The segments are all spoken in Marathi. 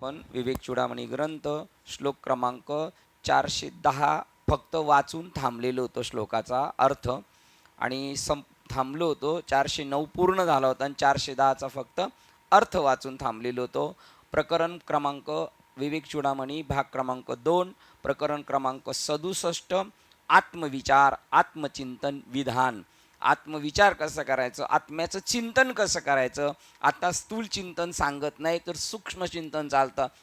पण विवेक चूडामणी ग्रंथ श्लोक क्रमांक 410 फक्त वाचून थांबलेलो होतो श्लोकाचा अर्थ आणि थांबलो होतो. 409 पूर्ण झाला होता आणि 410चा फक्त अर्थ वाचून थांबलेलो होतो. प्रकरण क्रमांक विवेक चूडामणी भाग क्रमांक 2 प्रकरण क्रमांक 67 आत्मविचार आत्मचिंतन विधान. आत्मविचार कसं करायचं, आत्म्याचं चिंतन कसं करायचं. आता स्थूल चिंतन सांगत नाही तर सूक्ष्म चिंतन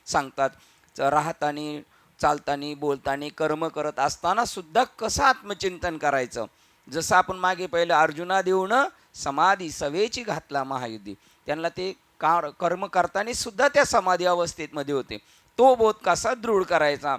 सांगतात. राहताना चालताना बोलताना कर्म करत असताना सुद्धा कसं आत्मचिंतन करायचं. जसं आपण मागे पहिलं अर्जुना देऊन समाधी सवेची घातला महायुद्धी, त्यांना ते कर्म करताना सुद्धा त्या समाधी अवस्थेमध्ये होते. तो बोध कसा दृढ करायचा.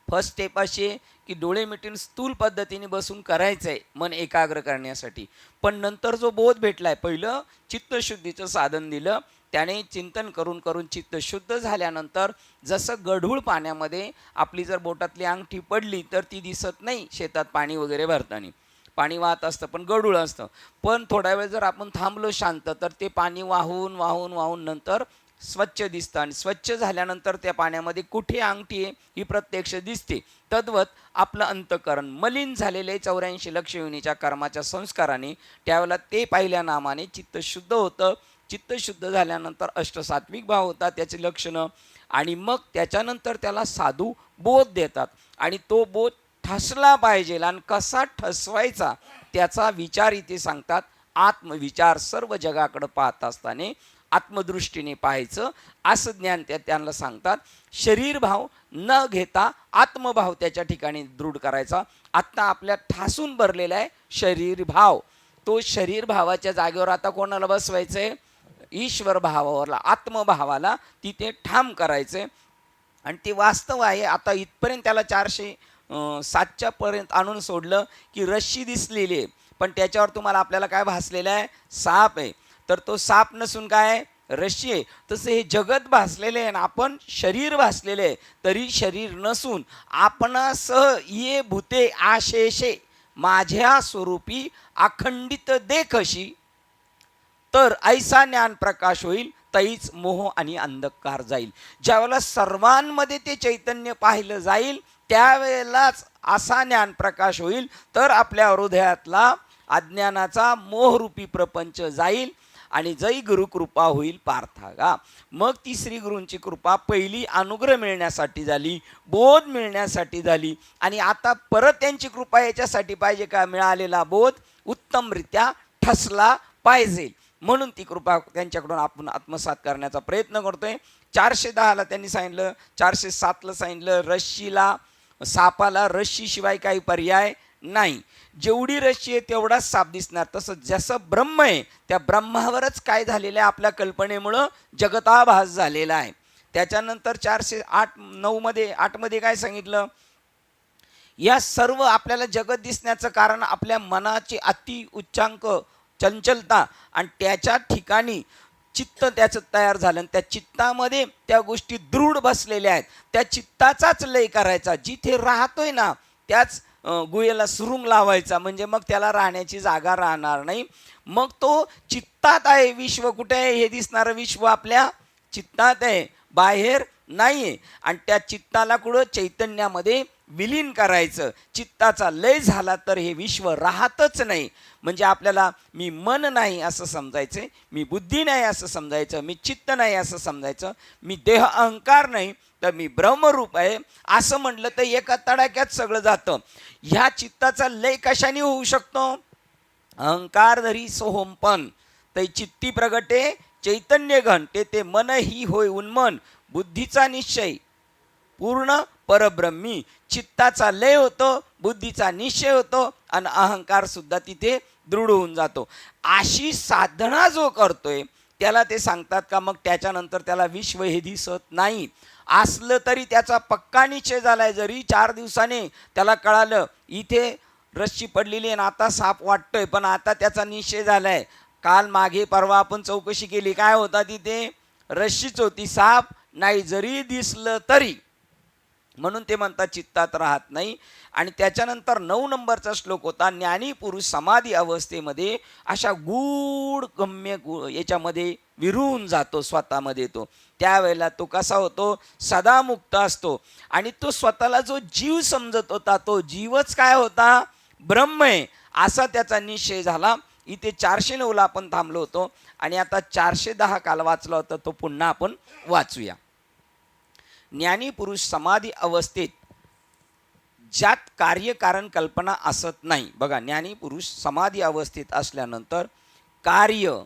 फर्स्ट स्टेप अशी आहे की डोळे मिटून स्थूल पद्धतीने बसून करायचं आहे मन एकाग्र करण्यासाठी. पण नंतर जो बोध भेटलाय, पहिलं चित्तशुद्धीचं साधन दिलं, त्याने चिंतन करून करून चित्त शुद्ध झाल्यानंतर जसं गढूळ पाण्यामध्ये आपली जर बोटातली अंगठी पडली तर ती दिसत नाही. शेतात पाणी वगैरे भरताना पाणी वाहत असतं पण गढूळ असतं. पण थोडा वेळ जर आपण थांबलो शांत तर ते पाणी वाहून वाहून वाहून नंतर स्वच्छ दिसतं आणि स्वच्छ झाल्यानंतर त्या पाण्यामध्ये कुठे अंगठी आहे ही प्रत्यक्ष दिसते. तद्वत आपलं अंतःकरण मलिन झालेले 84 लक्ष योनीच्या कर्माच्या संस्काराने त्यावेळेला ते पाहिल्या नामाने चित्त शुद्ध होतं. चित्त शुद्ध झाल्यानंतर अष्टसात्विक भाव होता त्याची लक्षणं आणि मग त्याच्यानंतर त्याला साधू बोध देतात आणि तो बोध ठसला पाहिजे आणि कसा ठसवायचा त्याचा विचार इथे सांगतात. आत्मविचार सर्व जगाकडे पाहत असताना आत्मदृष्टीने पाहायचं असं ज्ञान त्यांना सांगतात. शरीरभाव न घेता आत्मभाव त्याच्या ठिकाणी दृढ करायचा. आत्ता आपल्या ठासून भरलेला आहे शरीरभाव, तो शरीरभावाच्या जागेवर आता कोणाला बसवायचं आहे, ईश्वर भावावरला आत्मभावाला तिथे ठाम करायचं आणि ते वास्तव आहे. आता इथपर्यंत त्याला 407च्या पर्यंत आणून सोडलं की रश्शी दिसलेली आहे पण त्याच्यावर तुम्हाला आपल्याला काय भासलेलं आहे, साप आहे. तर तो साप नसून काय रश्शी आहे. तसं हे जगत भासलेले आहे आणि आपण शरीर भासलेले आहे. तरी शरीर नसून आपणासह ये भूते आशेषे माझ्या स्वरूपी अखंडित देखशी, तर ऐसा ज्ञान प्रकाश होईल तैच मोह आणि अंधकार जाईल. ज्यावेळेला सर्वांमध्ये ते चैतन्य पाहिलं जाईल त्यावेळेलाच असा ज्ञान प्रकाश होईल. तर आपल्या हृदयातला अज्ञानाचा मोहरूपी प्रपंच जाईल आणि जय गुरु कृपा होईल पार्थागा. मग ती श्री गुरूंची कृपा पहिली अनुग्रह मिळण्यासाठी झाली, बोध मिळण्यासाठी झाली आणि आता परत त्यांची कृपा याच्यासाठी पाहिजे का, मिळालेला बोध उत्तमरित्या ठसला पाहिजे म्हणून ती कृपा त्यांच्याकडून आपण आत्मसात करण्याचा प्रयत्न करतोय. 410ला त्यांनी सांगितलं, 407ला सांगितलं रश्शीला सापाला रश्शीशिवाय काही पर्याय नाही. जेवढी रश्शी आहे तेवढाच साप दिसणार. तसं जसं ब्रह्म आहे त्या ब्रह्मावरच काय झालेलं आहे, आपल्या कल्पनेमुळं जगताभास झालेला आहे. त्याच्यानंतर 408मध्ये काय सांगितलं, या सर्व आपल्याला जगत दिसण्याचं कारण आपल्या मनाची अति उच्चांक चंचलता आणि त्याच्या ठिकाणी चित्त त्याचं तयार झालं आणि त्या चित्तामध्ये त्या गोष्टी दृढ बसलेल्या आहेत. त्या चित्ताचाच लय करायचा, जिथे राहतोय ना त्याच गुहेला सुरुंग लावायचा, म्हणजे मग त्याला राहण्याची जागा राहणार नाही. मग तो चित्तात आहे. विश्व कुठे आहे, हे दिसणारं विश्व आपल्या चित्तात आहे, बाहेर नाही आहे. आणि त्या चित्ताला कुठं चैतन्यामध्ये विलीन करायचं. चित्ताचा लय झाला तर हे विश्व राहतच नाही. म्हणजे आपल्याला मी मन नाही असं समजायचं, मी बुद्धी नाही असं समजायचं, मी चित्त नाही असं समजायचं, मी देह अहंकार नाही तर मी ब्रह्मरूप आहे असं म्हटलं तर एका तडाक्यात सगळं जातं. ह्या चित्ताचा लय कशाने होऊ शकतो, अहंकार धरी सोहमपण तै चित्ती प्रगटे चैतन्य घन ते मन ही होय उन्मन, बुद्धीचा निश्चय पूर्ण परब्रह्मी. चित्ताचा लय होतो, बुद्धीचा निश्चय होतो आणि अहंकार सुद्धा तिथे दृढ होऊन जातो. अशी साधना जो करतोय त्याला ते सांगतात का मग त्याच्यानंतर त्याला विश्व हे दिसत नाही. असलं तरी त्याचा पक्का निश्चय झालाय. जरी 4 दिवसाने त्याला कळालं इथे रश्शी पडलेली आहे आणि आता साप वाटतोय, पण आता त्याचा निश्चय झालाय. काल मागे परवा आपण चौकशी केली, काय होता तिथे, रश्शीच होती, साप नाही. जरी दिसलं तरी म्हणून ते म्हणतात चित्तात राहत नाही. आणि त्याच्यानंतर 9 नंबरचा श्लोक होता, ज्ञानी पुरुष समाधी अवस्थेमध्ये अशा गूढ गम्य याच्यामध्ये विरून जातो, स्वतःमध्ये तो. त्यावेळेला तो कसा होतो, सदा मुक्त असतो. आणि तो स्वतःला जो जीव समजत होता तो जीवच काय होता, ब्रह्म आहे, असा त्याचा निश्चय झाला. इथे 409ला आपण थांबलो होतो आणि आता 410 काल वाचला होता, तो पुन्हा आपण वाचूया. ज्ञानी पुरुष समाधी अवस्थेत ज्यात कार्यकारण कल्पना असत नाही. बघा, ज्ञानी पुरुष समाधी अवस्थेत असल्यानंतर कार्य,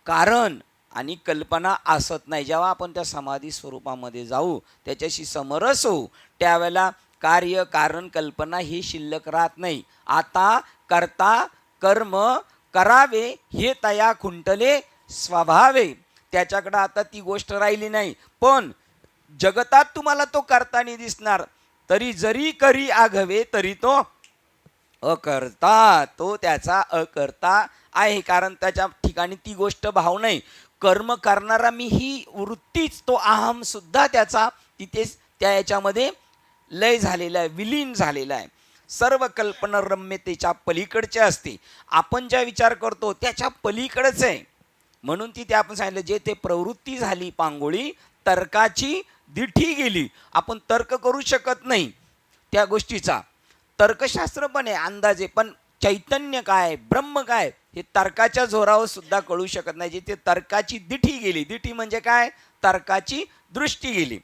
कारण आणि कल्पना असत नाही. जेव्हा आपण त्या समाधी स्वरूपामध्ये जाऊ, त्याच्याशी समरस होऊ, त्यावेळेला कार्य, कारण, कल्पना हे शिल्लक राहत नाही. आता कर्ता कर्म करावे हे तया खुंटले स्वभावे. त्याच्याकडं आता ती गोष्ट राहिली नाही. पण जगतात तुम्हाला तो करताना दिसणार, तरी जरी करी आघवे तरी तो अकर्ता, तो त्याचा अकर्ता आहे. कारण त्याच्या ठिकाणी ती गोष्ट भाव नाही. कर्म करणारा मी ही वृत्तीच, तो अहम सुद्धा त्याचा तिथेच त्या याच्यामध्ये लय झालेला आहे, विलीन झालेला आहे. सर्व कल्पना रम्यतेच्या पलीकडचे असते. आपण ज्या विचार करतो त्याच्या पलीकडेच आहे. म्हणून तिथे आपण सांगितलं, जे ते प्रवृत्ती झाली पांगोळी, तर्काची दिठी गेली. आपण तर्क करू शकत नाही त्या गोष्टीचा. तर्कशास्त्र पण आहे अंदाजे, पण चैतन्य काय, ब्रह्म काय, हे तर्काच्या जोरावर सुद्धा कळू शकत नाही. जिथे तर्काची दिठी गेली, दिठी म्हणजे काय, तर्काची दृष्टी गेली.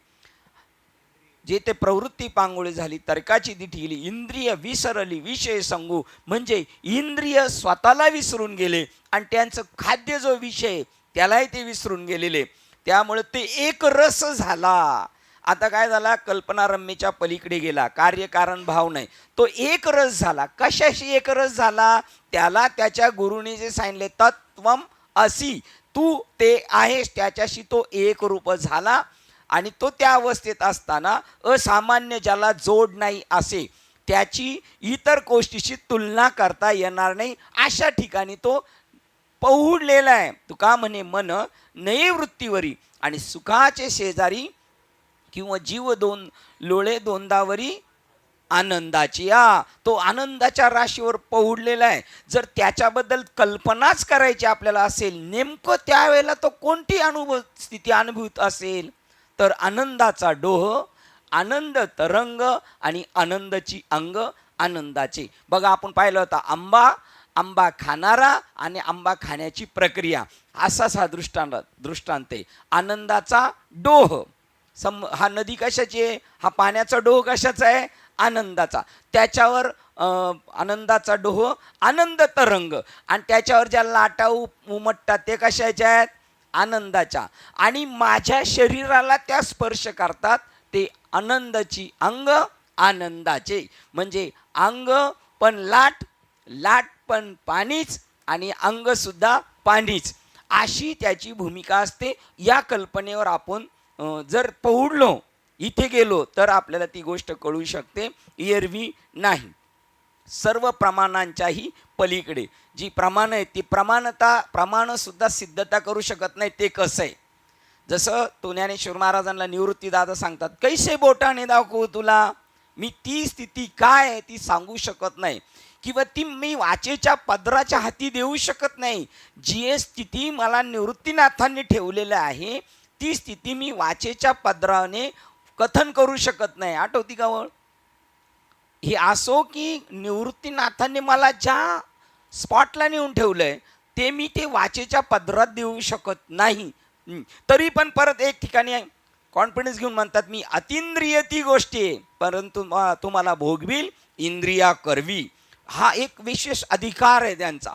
जे ते प्रवृत्ती पांगोळी झाली, तर्काची दिठी गेली, इंद्रिय विसरली विषय संगू, म्हणजे इंद्रिय स्वतःला विसरून गेले आणि त्यांचं खाद्य जो विषय त्यालाही ते विसरून गेलेले. त्यामुळे ते एक रस झाला. आता काय झाला, कल्पनारम्यच्या पलीकडे गेला, कार्यकारण भाव नाही, तो एक रस झाला. कशाशी एक रस झाला, त्याला त्याच्या गुरुने जे सांगितले तत्वम असी, तू ते आहेस, त्याच्याशी तो एक रूप झाला. आणि तो त्या अवस्थेत असताना असामान्य, ज्याला जोड नाही असे, त्याची इतर गोष्टीशी तुलना करता येणार नाही, अशा ठिकाणी तो पहुडलेला आहे. तुका म्हणे मन नये वृत्तीवरी आणि सुखाचे शेजारी किंवा जीव दोन लोळे दोंदावरी आनंदाची. तो आनंदाच्या राशीवर पहुडलेला आहे. जर त्याच्याबद्दल कल्पनाच करायची आपल्याला असेल, नेमकं त्यावेळेला तो कोणती अनुभव स्थिती अनुभूत असेल, तर आनंदाचा डोह, आनंद तरंग आणि आनंदाची अंग आनंदाचे. बघा, आपण पाहिलं होतं आंबा, आंबा खाणारा आणि आंबा खाण्याची प्रक्रिया, असाच हा दृष्टांत आहे. आनंदाचा डोह, हा नदी कशाची आहे, हा पाण्याचा डोह कशाचा आहे, आनंदाचा. त्याच्यावर आनंदाचा डोह आनंद तरंग, आणि त्याच्यावर ज्या लाटा उमटतात ते कशाच्या आहेत, आनंदाच्या. आणि माझ्या शरीराला त्या स्पर्श करतात ते आनंदाची अंग आनंदाचे. म्हणजे अंग पण लाट, लाट पण पाणीच आणि अंग सुद्धा पाणीच, अशी त्याची भूमिका असते. या कल्पनेवर आपण जर पहुडलो, इथे गेलो, तर आपल्याला ती गोष्ट कळू शकते, एरवी नाही. सर्व प्रमाणांच्याही पलीकडे जी प्रमाण आहे, ती प्रमाण सुद्धा सिद्धता करू शकत नाही. ते कसं आहे, जसं तो ज्ञानेश्वर महाराजांना निवृत्ती दादा सांगतात, कैसे बोटाने दाखवू तुला, मी ती स्थिती काय आहे ती सांगू शकत नाही, किंवा ती मी वाचेच्या पदराच्या हाती देऊ शकत नाही. जी स्थिती मला निवृत्तीनाथांनी ठेवलेलं आहे, ती स्थिती मी वाचेच्या पदराने कथन करू शकत नाही. आठवती का वळ, हे असो की निवृत्तीनाथांनी मला ज्या स्पॉटला नेऊन ठेवलंय, ते मी ते वाचेच्या पदरात देऊ शकत नाही. तरी पण परत एक ठिकाणी कॉन्फिडन्स घेऊन म्हणतात, मी अतिंद्रिय ती गोष्टी आहे, परंतु तुम्हाला भोगविल इंद्रिया करवी. हा एक विशेष अधिकार आहे त्यांचा.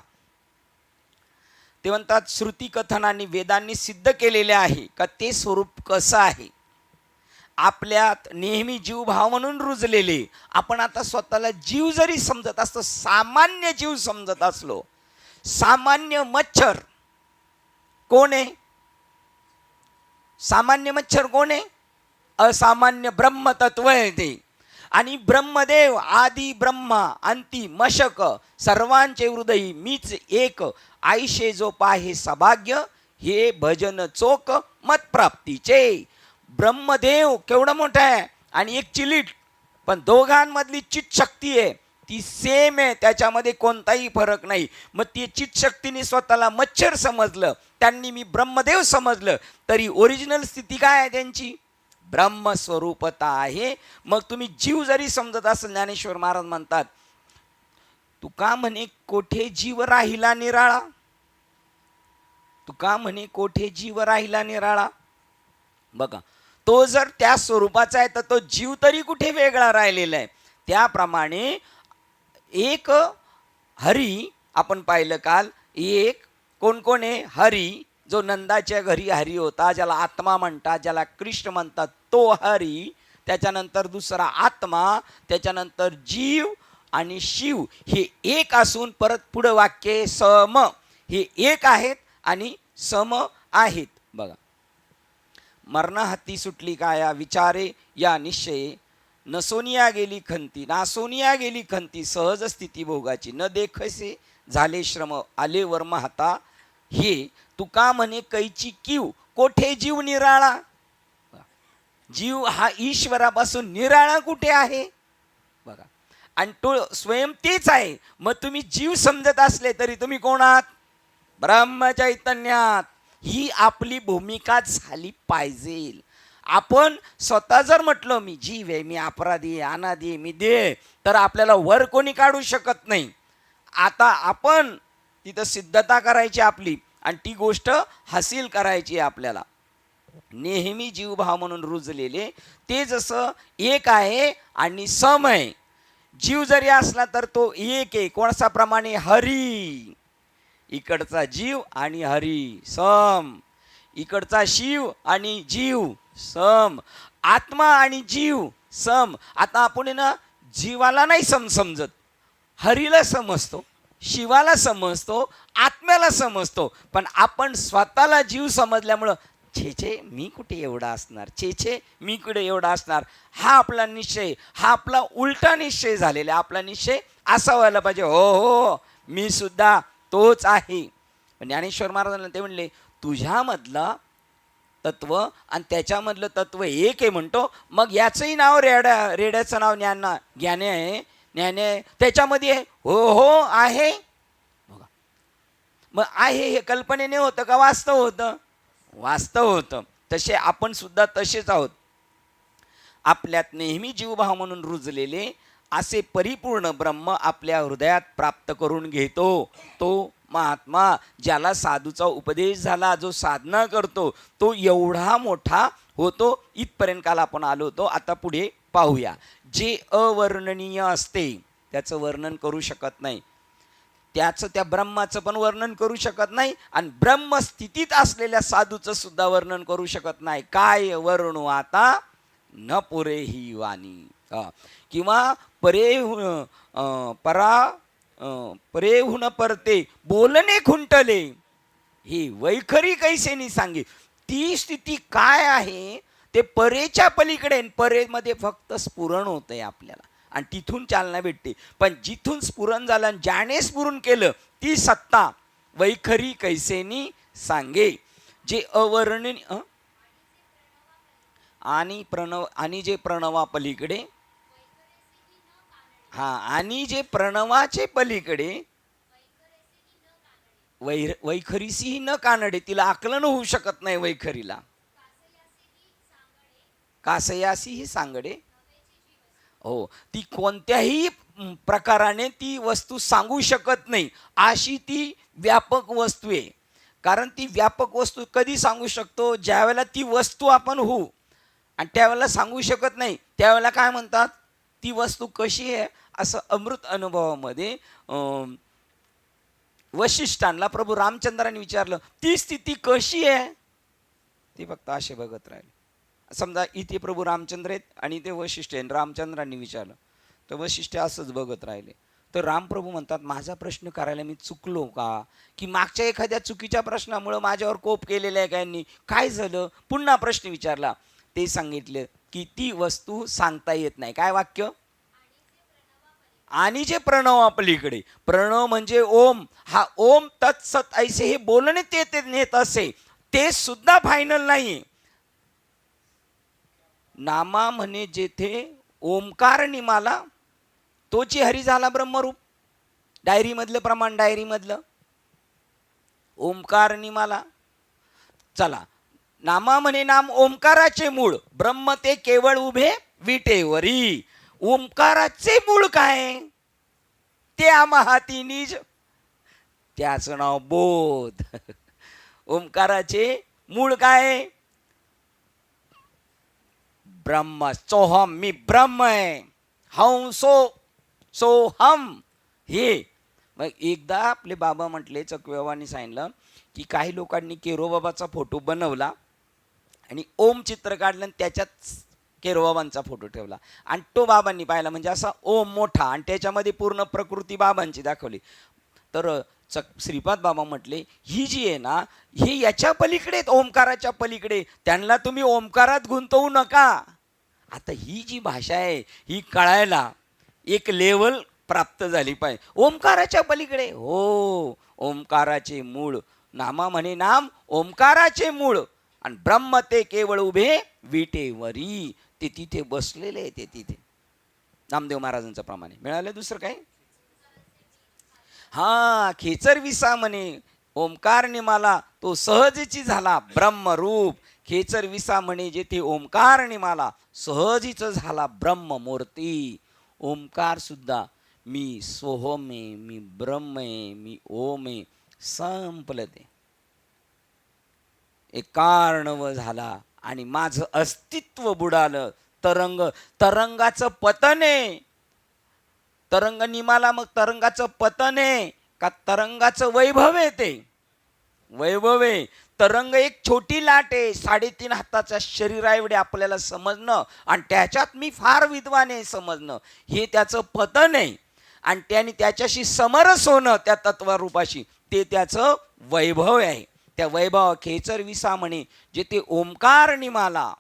ते म्हणतात, श्रुती कथनांनी वेदांनी सिद्ध केलेले आहे का ते स्वरूप कसं आहे, आपल्यात नेहमी जीव भाव म्हणून रुजलेले. आपण आता स्वतःला जीव जरी समजत असतो, सामान्य जीव समजत असलो, सामान्य मच्छर कोण आहे, सामान्य मच्छर कोण आहे, असामान्य ब्रह्मतत्व आहे ते. आणि ब्रह्मदेव आदि ब्रह्मा अंती मशक सर्वांचे हृदयी मीच एक, आईशे जो पाहे सभाग्य हे भजन चोक मत प्राप्तीचे. ब्रह्मदेव केवढा मोठा आहे आणि एक चिलीट पण दोघांमधली चित शक्ती आहे ती सेम आहे, त्याच्यामध्ये कोणताही फरक नाही. मग ती चित शक्तीने स्वतःला मच्छर समजलं, त्यांनी मी ब्रह्मदेव समजलं, तरी ओरिजिनल स्थिती काय आहे त्यांची? ब्रह्मस्वरूपता आहे. मग तुम्ही जीव जरी समजत असेल, ज्ञानेश्वर महाराज म्हणतात तुका म्हणे कोठे जीव राहिला निराळा, तुका म्हणे कोठे जीव राहिला निराळा. बघा, तो जर त्या स्वरूपाचा आहे तर तो जीव तरी कुठे वेगळा राहिलेला आहे. त्याप्रमाणे एक हरी आपण पाहिलं काल, एक कोण कोण आहे? हरी, जो नंदाच्या घरी हरी होता, ज्याला आत्मा म्हणतात, ज्याला कृष्ण म्हणतात, तो हरी. त्याच्यानंतर दुसरा आत्मा, त्याच्यानंतर जीव आणि शिव. हे एक असून परत पुढं वाक्य सम, हे एक आहेत आणि सम आहेत. बघा, मरणा हाती सुटली काया विचारे या निश्चये, न सोनिया गेली खंती, ना सोनिया गेली खंती, सहज स्थिती भोगाची, न देखसे झाले श्रम आले वर्म हाता, हे तुका म्हणे कैची कीव कोठे जीव निराळा. जीव हा ईश्वरापासून निराळा कुठे आहे? बघा, आणि तो स्वयं तेच आहे. मग तुम्ही जीव समजत असले तरी तुम्ही कोण आहात? ब्रह्मचैतन्यात. ही आपली भूमिका झाली पाहिजे. आपण स्वतः जर म्हटलं मी जीव आहे, मी अपराधी आहे, अनादी आहे, मी देह आहे, तर आपल्याला वर कोणी काढू शकत नाही. आता आपण तिथं सिद्धता करायची आपली आणि ती गोष्ट हासिल करायची आपल्याला. नेहमी जीवभाव म्हणून रुजलेले ते जसं एक आहे आणि सम आहे. जीव जरी असला तर तो एक आहे. कोणाप्रमाणे? हरी. इकडचा जीव आणि हरी सम, इकडचा शिव आणि जीव सम, आत्मा आणि जीव सम. आता आपण ना जीवाला नाही समजत, हरीला समजतो, शिवाला समजतो, आत्म्याला समजतो. पण आपण स्वतःला जीव समजल्यामुळं छे छे मी कुठे एवढा असणार, छे छे मी कुठे एवढा असणार, हा आपला निश्चय, हा आपला उलटा निश्चय झालेला. आपला निश्चय असा व्हायला पाहिजे, हो हो मी सुद्धा तोच आहे. ज्ञानेश्वर महाराजांना ते म्हणले तुझ्यामधला तत्व आणि त्याच्यामधलं तत्व एक आहे म्हणतो. मग याचंही नाव रेड्याचं नाव ज्ञाने आहे, ज्ञाने आहे, त्याच्यामध्ये आहे, हो हो आहे. बघा, मग आहे हे कल्पनेने होतं का वास्तव होतं? वास्तव होतं. तसे आपण सुद्धा तसेच आहोत. आपल्यात नेहमी जीवभाव म्हणून रुजलेले असे परिपूर्ण ब्रह्म आपल्या हृदयात प्राप्त करून घेतो तो महात्मा, ज्याला साधूचा उपदेश झाला, जो साधना करतो, तो एवढा मोठा होतो. इथपर्यंत काल आपण आलो होतो. आता पुढे पाहूया. जे अवर्णनीय असते त्याचं वर्णन करू शकत नाही, त्याचं त्या ब्रह्माचं पण वर्णन करू शकत नाही, आणि ब्रह्मस्थितीत असलेल्या साधूचं सुद्धा वर्णन करू शकत नाही. काय वर्णू आता न पुरे ही वाणी, किंवा परेहून परते बोलणे खुंटले, ही वैखरी कैसेनी सांगे. ती स्थिती काय आहे? ते परेच्या पलीकडे. परेमध्ये फक्त स्फुरण होतंय आपल्याला आणि तिथून चालना भेटते. पण जिथून स्फुरण झालं आणि ज्याने स्फुरण केलं ती सत्ता वैखरी कैसेनी सांगे. जे अवर्णनीय आणि जे प्रणवा पलीकडे, हा, आणि जे प्रणवाचे पलीकडे वैखरीसी न कानडे. तिला आकलन होऊ शकत नाही वैखरीला. कासयासी ही सांगडे. हो, ती कोणत्याही प्रकाराने ती वस्तू सांगू शकत नाही, अशी ती व्यापक वस्तू आहे. कारण ती व्यापक वस्तू कधी सांगू शकतो? ज्यावेळेला ती वस्तू आपण होऊ, आणि त्यावेळेला सांगू शकत नाही. त्यावेळेला काय म्हणतात? ती वस्तू कशी आहे असं अमृत अनुभवामध्ये वशिष्ठांना प्रभू रामचंद्रांनी विचारलं, ती स्थिती कशी आहे? ती फक्त असे बघत राहिले. समजा इथे प्रभू रामचंद्र आहेत आणि ते वशिष्ठ आहे, रामचंद्रांनी विचारलं तर वशिष्ठ असंच बघत राहिले. तर रामप्रभू म्हणतात, माझा प्रश्न करायला मी चुकलो का? की मागच्या एखाद्या चुकीच्या प्रश्नामुळे माझ्यावर कोप केलेला आहे का यांनी? काय झालं? पुन्हा प्रश्न विचारला. ते सांगितलं की ती वस्तू सांगता येत नाही. काय वाक्य? आणि जे प्रणवा पलीकडे. प्रणव म्हणजे ओम. हा ओम तत्सत ऐसे हे बोलणे ते नेत असे, ते सुद्धा फायनल नाही. नामा म्हणे जेथे ओंकार निमाला तोची हरी झाला ब्रह्मरूप. डायरीमधलं प्रमाण, डायरीमधलं ओंकार निमाला. चला, नामा म्हणे नाम ओंकाराचे मूळ, ब्रह्म ते केवळ उभे विटेवरी. ओंकाराचे मूळ काय? ते आम्हा हाती निज, त्याचं नाव बोध. ओंकाराचे मूळ काय? ब्रह्म. सोहम, मी ब्रह्म आहे. हम सोहम. हे मग एकदा आपले बाबा म्हटले, चकवेबाबांनी सांगितलं की काही लोकांनी केरोबाबाचा फोटो बनवला आणि ओम चित्र काढलं आणि त्याच्यात केरोबाबांचा फोटो ठेवला आणि तो बाबांनी पाहिला, म्हणजे असा ओम मोठा आणि त्याच्यामध्ये पूर्ण प्रकृती बाबांची दाखवली. तर श्रीपाद बाबा म्हटले, ही जी आहे ना, ही याच्या पलीकडे, ओंकाराच्या पलीकडे, त्यांना तुम्ही ओंकारात गुंतवू नका. आता ही जी भाषा आहे ही कळायला एक लेवल प्राप्त झाली पाहिजे. ओंकाराच्या पलीकडे, हो, ओंकाराचे मूळ. नामा म्हणे नाम ओंकाराचे मूळ आणि ब्रह्म ते केवळ उभे विटेवरी. ते तिथे बसलेले आहे, ते तिथे नामदेव महाराजांच्या प्रमाणे. मिळालं दुसरं काय? हा, खेचर विसा म्हणे ओंकार निमाला तो सहजची झाला ब्रह्मरूप. खेचर विसा म्हणे जेथे ओंकार निमाला सहजीच झाला ब्रह्ममूर्ती. ओंकार सुद्धा मी सोहम आहे, मी ब्रह्म आहे, मी ओम आहे, संपलं ते. एक कारणव झाला आणि माझं अस्तित्व बुडालं. तरंगाचं पतन आहे. तरंग निमाला, मग तरंगाचं पतन आहे का तरंगाचं वैभव आहे? ते वैभव आहे. तरंग एक छोटी लाट आहे, 3.5 हाताचा शरीर एवढे आपल्याला समजणं आणि त्याच्यात मी फार विद्वान आहे समजणं, हे त्याचं पतन आहे. आणि त्याने त्याच्याशी समरस होणं, त्या तत्वरूपाशी, ते त्याचं वैभव आहे. त्या वैभव खेचर विसा म्हणे जेथे ओंकार निमाला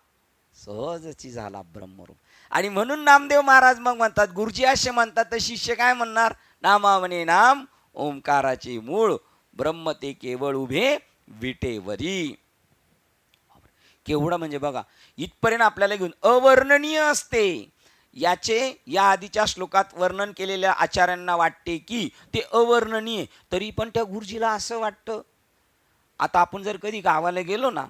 सहजची झाला ब्रह्मरूप. आणि म्हणून नामदेव महाराज मग म्हणतात, गुरुजी असे म्हणतात तर शिष्य काय म्हणणार? नामा म्हणे नाम ओंकाराचे मूळ, ब्रह्म ते केवळ उभे विटेवरी. केवढं म्हणजे बघा, इथपर्यंत आपल्याला घेऊन अवर्णनीय असते. याचे या आधीच्या श्लोकात वर्णन केलेल्या आचार्यांना वाटते की ते अवर्णनीय, तरी पण त्या गुरुजीला असं वाटतं. आता आपण जर कधी गावाला गेलो ना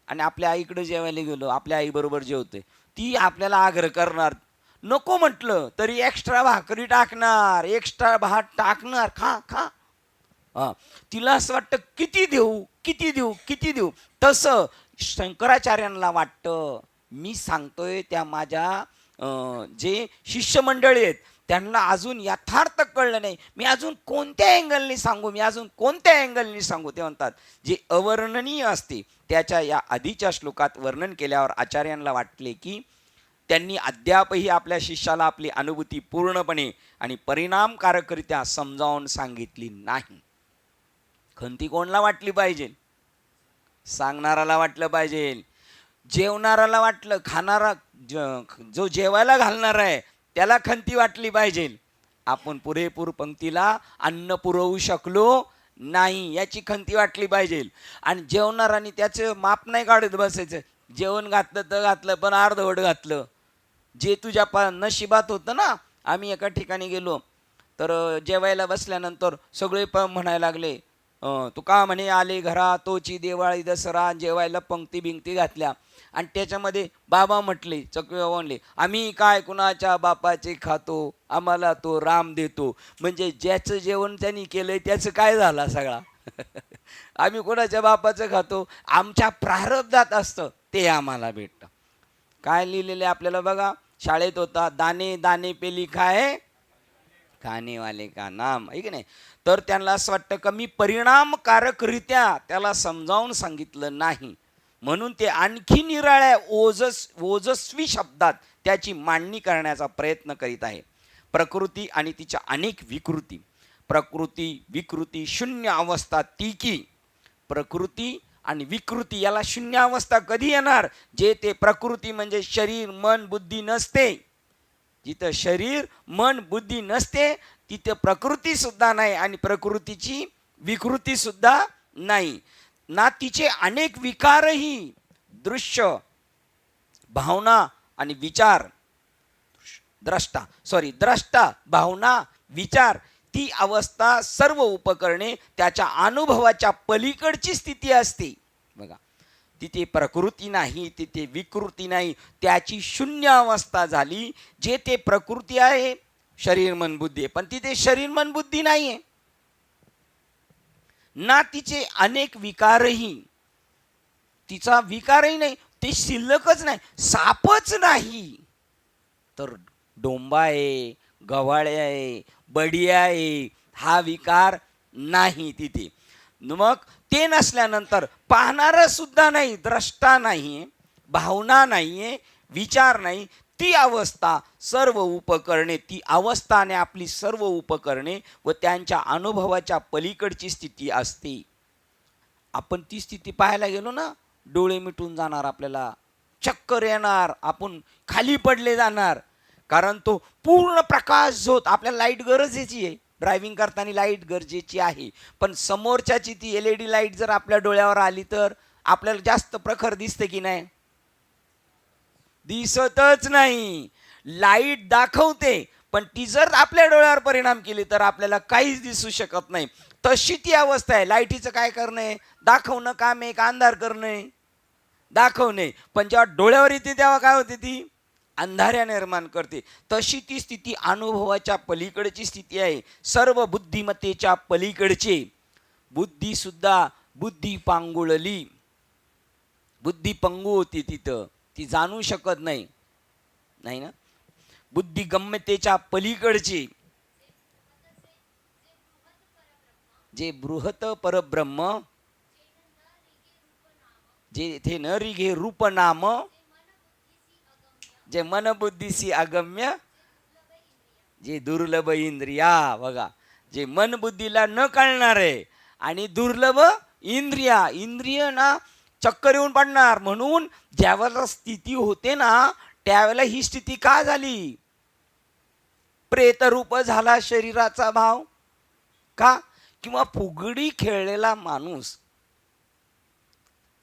आणि आपल्या आईकडे जेवायला गेलो, आपल्या आईबरोबर जेवते, ती आपल्याला आग्रह करणार, नको म्हटलं तरी एक्स्ट्रा भाकरी टाकणार, एक्स्ट्रा भात टाकणार, खा खा. तिला असं वाटतं किती देऊ किती देऊ किती देऊ. तसं शंकराचार्यांना वाटतं, मी सांगतोय त्या माझ्या जे शिष्यमंडळी आहेत त्यांना अजून यथार्थ कळलं नाही, मी अजून कोणत्या अँगलनी सांगू, मी अजून कोणत्या अँगलनी सांगू. ते म्हणतात जे अवर्णनीय असते त्याच्या या आधीच्या श्लोकात वर्णन केल्यावर आचार्यांना वाटले की त्यांनी अद्यापही आपल्या शिष्याला आपली अनुभूती पूर्णपणे आणि परिणामकारकरित्या समजावून सांगितली नाही. खंती कोणला वाटली पाहिजे? सांगणाराला वाटलं पाहिजे. जेवणाराला वाटलं, खाणारा जो जेवायला घालणार आहे त्याला खंती वाटली पाहिजे. आपण पुरेपूर पंक्तीला अन्न पुरवू शकलो नाही याची खंती वाटली पाहिजे. आणि जेवणाराने त्याचं माप नाही काढत बसायचं. जेवण घातलं तर घातलं, पण अर्धवट घातलं. जे तुझ्या नशिबात होतं ना. आम्ही एका ठिकाणी गेलो तर जेवायला बसल्यानंतर सगळे म्हणायला लागले, तू का म्हणे आले घरा तोची दिवाळी दसरा, जेवायला पंक्ती बिंक्ती घातल्या. आणि त्याच्यामध्ये बाबा म्हटले, चकवे बाबा म्हणले, आम्ही काय कुणाच्या बापाचे खातो, आम्हाला तो राम देतो. म्हणजे ज्याचं जेवण त्यांनी केलंय त्याचं काय झालं सगळा. आम्ही कोणाच्या बापाचं खातो, आमच्या प्रारब्धात असतं ते आम्हाला भेटतं. काय लिहिलेलं आपल्याला बघा, शाळेत होता, दाने दाने पे लिखा है खानेवाले का नाम, आहे की नाही. तर त्यांना असं वाटतं का मी परिणामकारकरित्या त्याला समजावून सांगितलं नाही, म्हणून ते आणखी निराळ्या ओजस्वी शब्दात त्याची मांडणी करण्याचा प्रयत्न करीत आहे. प्रकृती आणि तिच्या अनेक विकृती, प्रकृती विकृती शून्य अवस्था ती की. प्रकृती आणि विकृती याला शून्य अवस्था कधी येणार? जे ते प्रकृती म्हणजे शरीर मन बुद्धी नसते. जिथं शरीर मन बुद्धी नसते तिथे प्रकृती सुद्धा नाही आणि प्रकृतीची विकृती सुद्धा नाही ना. तिचे अनेक विकारही, दृश्य भावना आणि विचार, द्रष्टा, भावना, विचार, ती अवस्था सर्व उपकरणे त्याच्या अनुभवाच्या पलीकडची स्थिती असते. बघा, तिथे प्रकृती नाही, तिथे विकृती नाही, त्याची शून्य अवस्था झाली. जे ते प्रकृती आहे शरीर मन बुद्धी आहे, पण तिथे शरीर मन बुद्धी नाही आहे ना, तिचे अनेक विकारही, तिचा विकारही नाही, ते शिल्लकच नाही, सापच नाही, तर डोंबा आहे, गव्हाळ्या आहे, बडिया आहे, हा विकार नाही तिथे. मग ते नसल्यानंतर पाहणारा सुद्धा नाही, द्रष्टा नाही, भावना नाही, विचार नाही, ती अवस्था सर्व उपकरणे, ती अवस्थाने आपली सर्व उपकरणे व त्यांच्या अनुभवाच्या पलीकडची स्थिती असते. आपण ती स्थिती पाहायला गेलो ना, डोळे मिटून जाणार, आपल्याला चक्कर येणार, आपण खाली पडले जाणार, कारण तो पूर्ण प्रकाश झोत. आपल्याला लाईट गरजेची आहे, ड्रायव्हिंग करताना लाईट गरजेची आहे, पण समोरच्याची ती LED लाईट जर आपल्या डोळ्यावर आली तर आपल्याला जास्त प्रखर दिसते की नाही? दिसतच नाही. लाईट दाखवते, पण ती जर आपल्या डोळ्यावर परिणाम केली तर आपल्याला काहीच दिसू शकत नाही. तशी ती अवस्था आहे. लाईटीचं काय करणे? दाखवणं काम आहे का अंधार करणे? दाखवणे. पण जेव्हा डोळ्यावर येते तेव्हा काय होते? ती अंधाऱ्या निर्माण करते. तशी ती स्थिती अनुभवाच्या पलीकडची स्थिती आहे, सर्व बुद्धिमत्तेच्या पलीकडचे. बुद्धी सुद्धा बुद्धी पांगुळली, बुद्धी पंगू होती तिथं, ती जाणू शकत नाही, नाही ना. बुद्धी गम्यतेच्या पलीकडचे जे बृहत परब्रह्म, जे थे न रिघे रूप नाम, जे मन बुद्धीसी अगम्य, जे दुर्लभ इंद्रिया. बघा, जे मन बुद्धीला न कळणार आहे आणि दुर्लभ इंद्रिया, इंद्रिय ना चक्कर येऊन पडणार. म्हणून ज्यावेळेला स्थिती होते ना, त्यावेळेला ही स्थिती का झाली? प्रेतरूप झाला शरीराचा भाव का? किंवा फुगडी खेळलेला माणूस,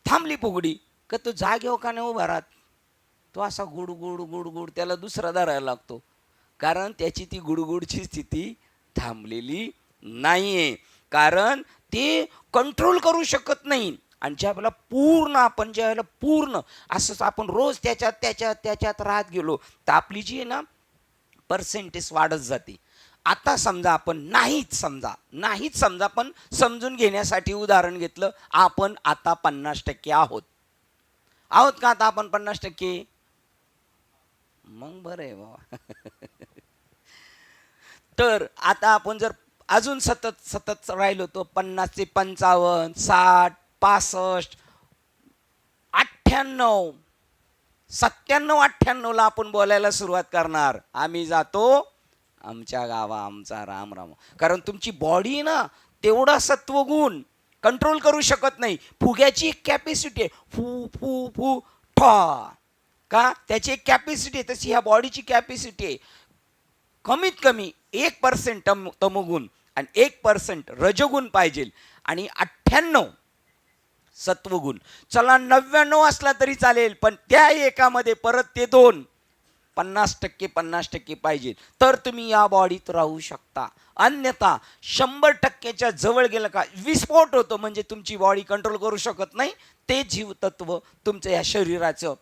थांबली फुगडी का तो जागेवर का नाही उभा राहत? तो असा गुडगुड गुडगुड, त्याला दुसरा धरायला लागतो, कारण त्याची ती गुडगुडची स्थिती थांबलेली नाहीये, कारण ते कंट्रोल करू शकत नाही. आणि ज्या वेळेला पूर्ण आपण, ज्या वेळेला पूर्ण असंच आपण रोज त्याच्यात राहत गेलो तर आपली जी आहे ना पर्सेंटेज वाढत जाते. आता समजा आपण नाहीच समजा पण समजून घेण्यासाठी उदाहरण घेतलं, आपण आता 50% आहोत का? आता आपण 50%? मग बरं आहे बाबा. तर आता आपण जर अजून सतत राहिलो तो 50 ते 55, 60, 65, 98, 97, 98ला आपण बोलायला सुरुवात करणार. आम्ही जातो आमच्या गावा, आमचा राम राम. कारण तुमची बॉडी ना तेवढा सत्वगुण कंट्रोल करू शकत नाही. फुग्याची एक कॅपॅसिटी आहे, फू फू फू ठा का, त्याची एक कॅपॅसिटी आहे. तशी ह्या बॉडीची कॅपॅसिटी आहे. कमीत कमी 1% तमोगुण आणि 1% रजगुण पाहिजे आणि 98 सत्वगुण. चला 99 असला तरी चालेल, पण त्या एकामध्ये परत ते 2 50% पाहिजे, तर तुम्ही या बॉडीत राहू शकता. अन्यथा 100%च्या जवळ गेलं का विस्फोट होतो, म्हणजे तुमची बॉडी कंट्रोल करू शकत नाही. ते जीवतत्व तुमचं या शरीराचं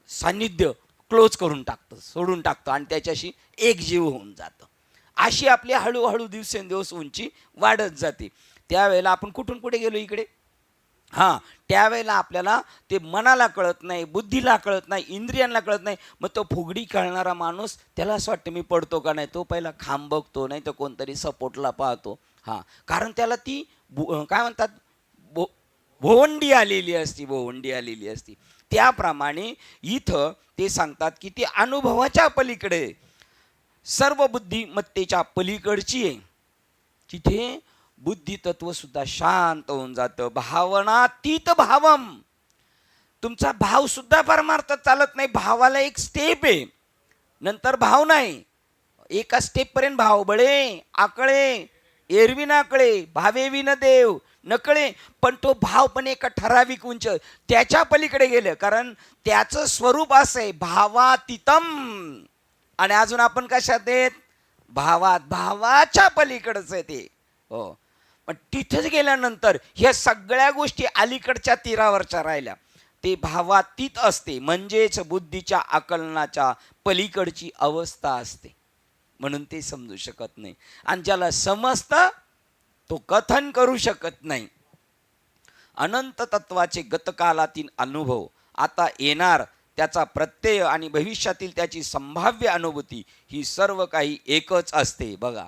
सान्निध्य क्लोज करून टाकतं, सोडून टाकतं आणि त्याच्याशी एक जीव होऊन जातं. अशी आपली हळूहळू दिवसेंदिवस उंची वाढत जाते. त्यावेळेला आपण कुठून कुठे गेलो? इकडे. हां, त्यावेळेला आपल्याला ते मनाला कळत नाही, बुद्धीला कळत नाही, इंद्रियांना कळत नाही. मग तो फुगडी खेळणारा माणूस, त्याला असं वाटतं मी पडतो का नाही, तो पहिला खांब बघतो, नाही तर कोणतरी सपोर्टला पाहतो. हां, कारण त्याला ती काय म्हणतात, भोवंडी आलेली असती. त्याप्रमाणे इथं ते सांगतात की ते अनुभवाच्या पलीकडे, सर्व बुद्धिमत्तेच्या पलीकडची आहे. तिथे बुद्धी तत्व सुद्धा शांत होऊन जातं. भावनातीत भावम. तुमचा भाव सुद्धा परमार्थात चालत नाही. भावाला एक स्टेप आहे, नंतर भाव नाही. एका स्टेपपर्यंत भाव बळे आकळे, एरवी नाकळे, भावेवी न देव नकळे. पण तो भाव पण एका ठराविक उंच, त्याच्या पलीकडे गेलं, कारण त्याचं स्वरूप असं आहे भावातीतम. आणि अजून आपण कशात आहेत? भावात, भावाच्या पलीकडच आहे ते. हो, पण तिथेच गेल्यानंतर ह्या सगळ्या गोष्टी अलीकडच्या तीरावरच्या राहिल्या. ते भावातीत असते, म्हणजेच बुद्धीच्या आकलनाच्या पलीकडची अवस्था असते, म्हणून ते समजू शकत नाही. आणि ज्याला समजतं तो कथन करू शकत नाही. अनंत तत्वाचे गतकालातील अनुभव, आता येणार त्याचा प्रत्यय आणि भविष्यातील त्याची संभाव्य अनुभूती ही सर्व काही एकच असते. बघा,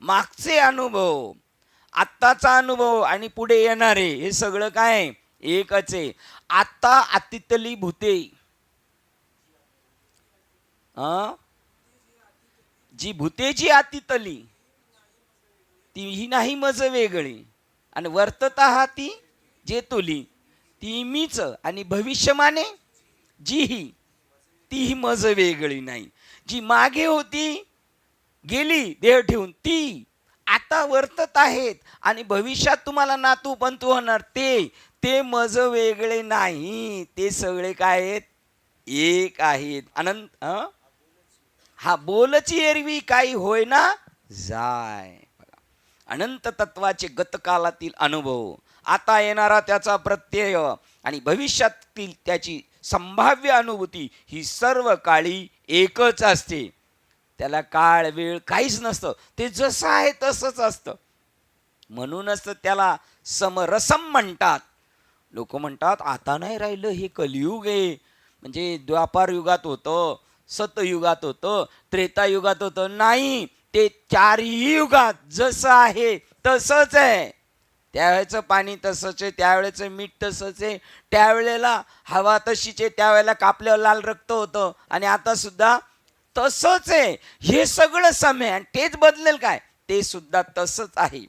मागचे अनुभव, आत्ताचा अनुभव आणि पुढे येणारे हे सगळं काय एकच आहे. आता अतीतली भूते, जी भूतेची अतीतली तीही नाही मज वेगळी, आणि वर्तता ती जे तुली ती मीच, आणि भविष्यमाने जी ही तीही मज वेगळी नाही. जी मागे होती गेली देह ठेवून ती आता वर्तत आहेत, आणि भविष्यात तुम्हाला नातू पंतू होणार ते मज वेगळे नाही, ते सगळे काय आहेत? एक आहेत. अनंत हा बोलची एरवी काही होय ना जाय. अनंत तत्वाचे गतकालातील अनुभव, आता येणारा त्याचा प्रत्यय आणि भविष्यातील त्याची संभाव्य अनुभूती ही सर्व काळी एकच असते. त्याला काळ वेळ काहीच नसतं, ते जसं आहे तसंच असतं. म्हणूनच त्याला समरसम म्हणतात. लोक म्हणतात आता नाही राहिलं, हे कलियुग आहे. म्हणजे द्वापार युगात होतं, सतयुगात होतं, त्रेतायुगात होतं. नाही, ते चारही युगात जसं आहे तसंच आहे. त्यावेळेचं पाणी तसंच आहे, त्यावेळेचं मीठ तसंच आहे, त्यावेळेला हवा तशीच आहे, त्यावेळेला कापल्यावर लाल रक्त होतं, आणि आता सुद्धा तसंच आहे. हे सगळं समय, आणि तेच बदलेल काय? ते सुद्धा तसंच आहे.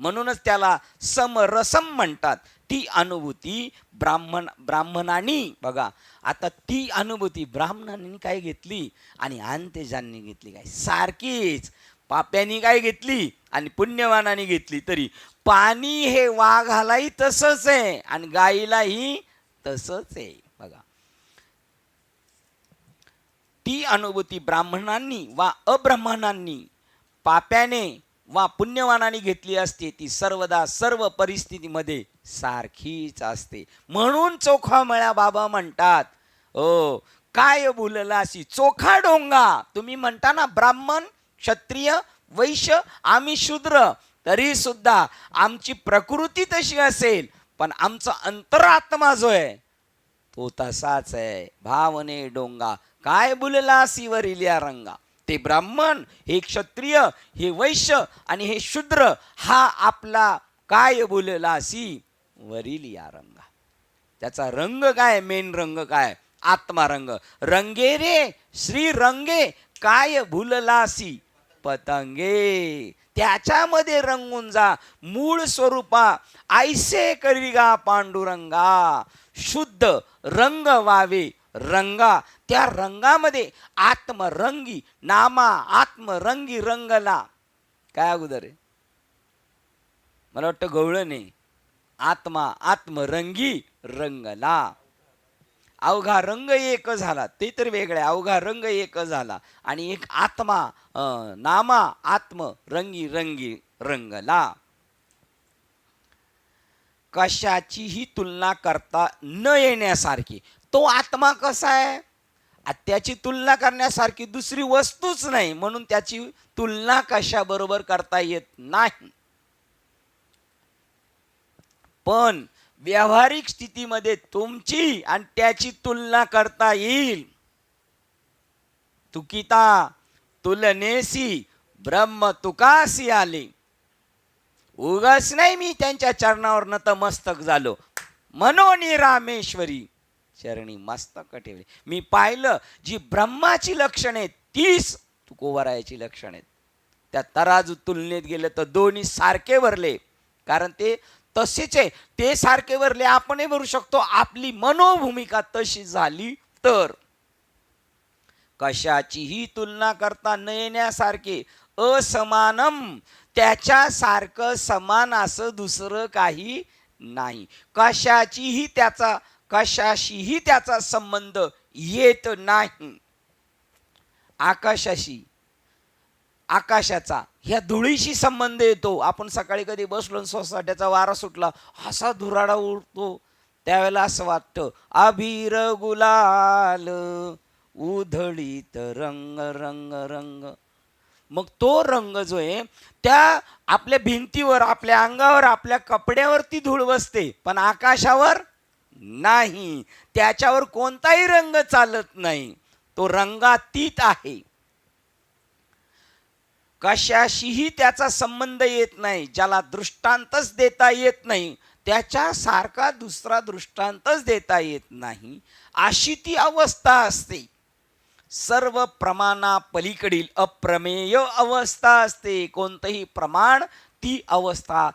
म्हणूनच त्याला समरसम म्हणतात. ती अनुभूती ब्राह्मणांनी, बघा आता ती अनुभूती ब्राह्मणांनी काय घेतली आणि अंत्यजांनी घेतली काय? सारखीच. पाप्यांनी काय घेतली आणि पुण्यवानांनी घेतली. तरी पाणी हे वाघालाही तसंच आहे आणि गाईलाही तसंच आहे. बघा, ती अनुभूती ब्राह्मणांनी वा अब्राह्मणांनी, पाप्याने वा पुण्यवानाने घेतली असते, ती सर्वदा सर्व परिस्थितीमध्ये सारखीच असते. म्हणून चोखामळ्या बाबा म्हणतात, ओ काय बोललासी चोखा डोंगा. तुम्ही म्हणता ना ब्राह्मण, क्षत्रिय, वैश्य, आम्ही शूद्र, तरी सुद्धा आमची प्रकृती तशी असेल, पण आमचा अंतरात्मा जो आहे तो तसाच आहे. भावने डोंगा काय बोललासी वरिल्या रंगा. ते ब्राह्मण, हे क्षत्रिय, हे वैश्य आणि हे शूद्र, हा आपला काय बोललासी वरील या रंगा. त्याचा रंग काय? मेन रंग काय? आत्मा रंग. रंगे रे श्री रंगे काय भुललासी पतंगे. त्याच्यामध्ये रंगून जा. मूळ स्वरूपा ऐसे करिगा पांडुरंगा. शुद्ध रंग वावे रंगा. त्या रंगामध्ये आत्मरंगी नामा आत्मरंगी रंगला. काय अगोदर आहे? मला वाटतं गवळण आहे. आत्मा आत्मरंगी रंगला. अवघा रंग एक झाला, ते तर वेगळे. अवघा रंग एक झाला आणि एक आत्मा नामा आत्म रंगी रंगी रंगला. कशाचीही तुलना करता न येण्यासारखी तो आत्मा कसा आहे? त्याची तुलना करण्यासारखी दुसरी वस्तूच नाही, म्हणून त्याची तुलना कशाबरोबर करता येत नाही. पण व्यावहारिक स्थितीमध्ये तुमची आणि त्याची तुलना करता येईल. तुकिता तुलनेसी ब्रह्म तुकासी आले. उगाच नाही मी त्यांच्या चरणावर नतमस्तक झालो. मनोनी रामेश्वरी चरणी मस्तक ठेवले. मी पाहिलं जी ब्रह्माची लक्षणे आहेत तीच तुकोबरायाची लक्षणे आहेत. त्या तराजू तुलनेत गेलं तर दोन्ही सारखे भरले, कारण ते तसेच आहे. ते सारखे भरले, आपणही भरू शकतो. आपली मनोभूमिका तशी झाली तर. कशाचीही तुलना करता न येण्यासारखे असमानम. त्याच्यासारखं समान असं दुसरं काही नाही. कशाशीही त्याचा संबंध येत नाही. आकाशाशी, आकाशाचा ह्या धुळीशी संबंध येतो. आपण सकाळी कधी बसलो सोसाट्याचा वारा सुटला, असा धुराडा उडतो, त्यावेळेला असं वाटतं अबीर गुलाल उधळीत रंग रंग रंग. मग तो रंग जो आहे त्या आपल्या भिंतीवर, आपल्या अंगावर, आपल्या कपड्यावर ती धूळ बसते, पण आकाशावर नाही. त्याच्यावर कोणताही रंग चालत नाही, तो रंगातीत आहे. कशाशीही त्याचा संबंध येत नाही. ज्याला दृष्टांतच देता येत नाही, त्याच्यासारखा दुसरा दृष्टांतच देता येत नाही, अशी ती अवस्था असते. सर्व प्रमाणा पलीकडील अप्रमेय अवस्था असते. कोणतंही प्रमाण ती अवस्था,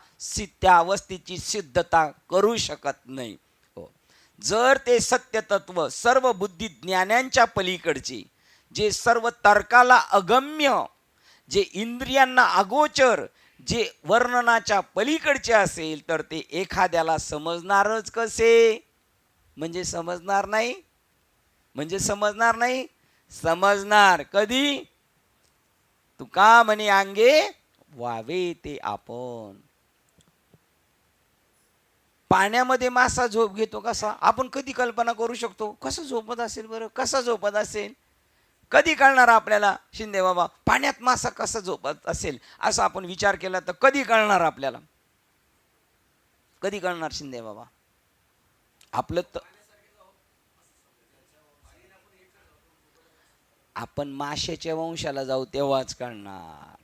त्या अवस्थेची सिद्धता करू शकत नाही. जर ते सत्य तत्व सर्व बुद्धी ज्ञानांच्या पलीकडचे, जे सर्व तर्काला अगम्य, जे इंद्रियांना अगोचर, जे वर्णनाच्या पलीकडचे असेल, तर ते एखाद्याला समजणारच कसे? म्हणजे समजणार नाही. म्हणजे समजणार नाही. समजणार कधी? तुका म्हणे अंगे व्हावे ते आपण. पाण्यामध्ये मासा झोप घेतो कसा? आपण कधी कल्पना करू शकतो? कसं झोपत असेल बरं? कसा झोपत असेल? कधी कळणार आपल्याला? शिंदे बाबा, पाण्यात मासा कसा झोपत असेल असं आपण विचार केला तर कधी कळणार आपल्याला? कधी कळणार शिंदे बाबा? आपलं आपण माशाच्या वंशाला जाऊ तेव्हाच कळणार.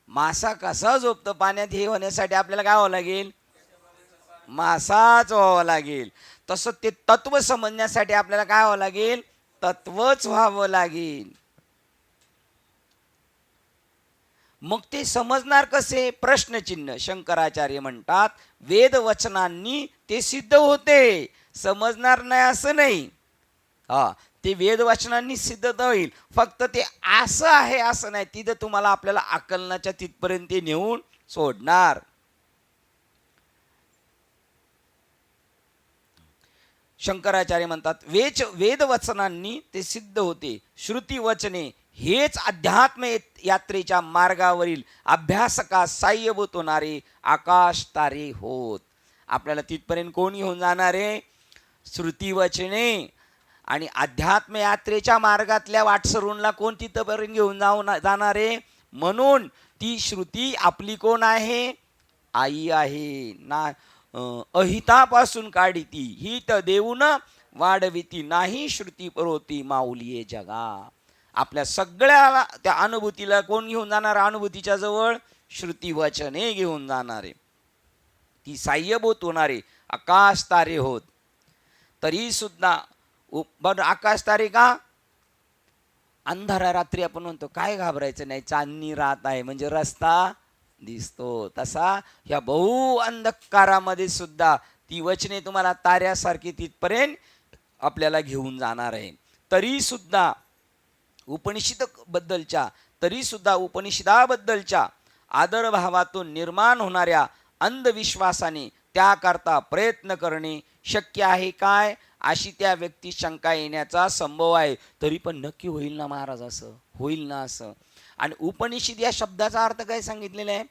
मासा कसा झोपतो पाण्यात हे होण्यासाठी आपल्याला काय व्हावं लागेल? मासाच व्हावं लागेल. तसं ते तत्व समजण्यासाठी आपल्याला काय व्हावं लागेल? तत्वच व्हावं लागेल. मग ते समजणार कसे? प्रश्नचिन्ह. शंकराचार्य म्हणतात वेदवचनांनी ते सिद्ध होते, समजणार नाही असं नाही. ते वेदवचनांनी सिद्ध होईल. फक्त ते असं आहे असं नाही. तिथं तुम्हाला आपल्याला आकलनाच्या तिथपर्यंत नेऊन सोडणार. शंकराचार्य म्हणतात वेदवचनांनी ते सिद्ध होते. श्रुती वचने हेच अध्यात्म यात्रेच्या मार्गावरील अभ्यासकास साह्यभूत होणारे आकाश तारे होत. आपल्याला तिथपर्यंत कोण घेऊन जाणार आहे? श्रुती वचने. आणि अध्यात्म यात्रेच्या मार्गातल्या वाटसरूंना कोण तिथपर्यंत घेऊन जाणार आहे? म्हणून ती श्रुती आपली कोण आहे? आई आहे ना. अहितापासून काढिती हित देऊन वाढविती नाही श्रुती परोती माऊली जगा. आपल्या सगळ्याला त्या अनुभूतीला कोण घेऊन जाणार? अनुभूतीच्या जवळ श्रुती वचने घेऊन जाणारे, ती साह्यभूत होणारे आकाश तारे होत. तरी सुद्धा आकाश तारे का? अंधारा रात्री आपण म्हणतो काय घाबरायचं नाही, चांदणी रात आहे म्हणजे रस्ता दिसतो. तसा ह्या बहु अंधकारामध्ये सुद्धा ती वचने तुम्हाला ताऱ्यासारखी तिथपर्यंत आपल्याला घेऊन जाणार आहे. तरी सुद्धा उपनिषदाबद्दलच्या आदरभावातून निर्माण होणाऱ्या अंधविश्वासाने त्याकरता प्रयत्न करणे शक्य आहे काय? अशी त्या व्यक्ती शंका येण्याचा संभव आहे. तरी पण नक्की होईल ना महाराज? असं होईल ना असं? आणि उपनिषद या शब्दाचा अर्थ काय सांगितलेला आहे?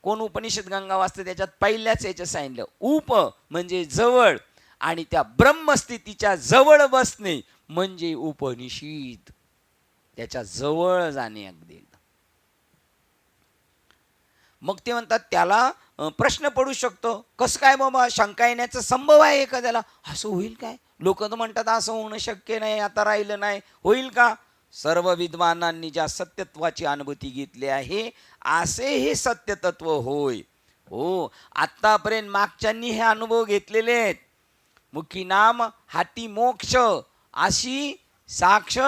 कोण उपनिषद गंगा वाचते त्याच्यात पहिल्याच याचं सांगितलं, उप म्हणजे जवळ, आणि त्या ब्रह्मस्थितीच्या जवळ बसणे म्हणजे उपनिषद. त्याच्या जवळ जाणे अगदी. मग ते म्हणतात त्याला प्रश्न पडू शकतो, कसं काय बाबा शंका येण्याचा संभव आहे एखाद्याला? असं होईल काय? लोक तर म्हणतात असं होणं शक्य नाही, आता राहिलं नाही. होईल का? सर्व विद्वानांनी ज्या सत्यत्वाची अनुभूती घेतली आहे असे हे सत्यतत्व होय. हो, आत्तापर्यंत मागच्यांनी हे अनुभव घेतलेले आहेत. मुखी नाम हाती मोक्ष अशी साक्ष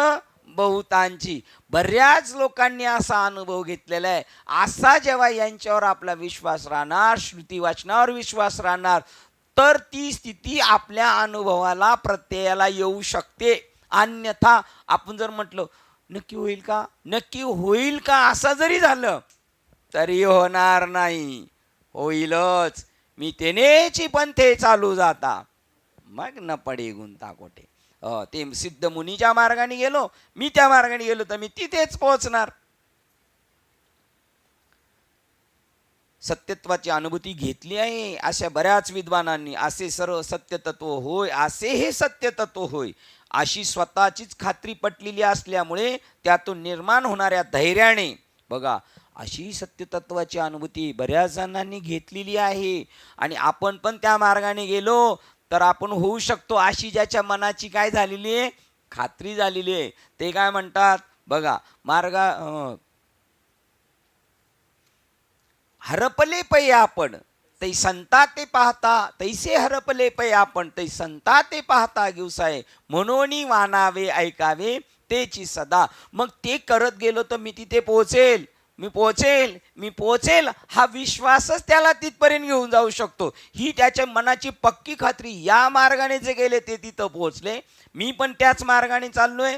बहुतांची. बऱ्याच लोकांनी असा अनुभव घेतलेला आहे. असा जेव्हा यांच्यावर आपला विश्वास राहणार, श्रुती वाचनावर विश्वास राहणार, तर ती स्थिती आपल्या अनुभवाला प्रत्ययाला येऊ शकते. अन्यथा आपण जर म्हटलं नक्की होईल का, नक्की होईल का, असं जरी झालं तरी होणार नाही. होईलच. मी तेनेची पंथे चालू जाता मग न पडे गुंता कोठे. ते सिद्ध मुनीच्या मार्गाने गेलो, मी त्या मार्गाने गेलो तर मी तिथेच पोहोचणार. सत्यत्वाची अनुभूती घेतली आहे अशा बऱ्याच विद्वानांनी. असे सर्व सत्य तत्व होय, असे हे सत्य तत्व होय, अशी स्वतःचीच खात्री पटलेली असल्यामुळे त्यातून निर्माण होणाऱ्या धैर्याने, बघा, अशी सत्यतत्वाची अनुभूती बऱ्याच जणांनी घेतलेली आहे. आणि आपण पण त्या मार्गाने गेलो तर आपण होऊ शकतो, अशी ज्याच्या मनाची काय झालेली आहे, खात्री झालेली आहे. ते काय म्हणतात बघा, हरपले पै आपण तै संता ते पाहता, तैसे हरपले पै आपण तै संता ते पाहता घेऊसाय, म्हणून वानावे ऐकावे तेची सदा. मग ते करत गेलो तर मी तिथे पोहोचेल, मी पोहोचेल हा विश्वासच त्याला तिथपर्यंत घेऊन जाऊ शकतो. ही त्याच्या मनाची पक्की खात्री. या मार्गाने जे गेले ते तिथं पोहोचले, मी पण त्याच मार्गाने चाललोय,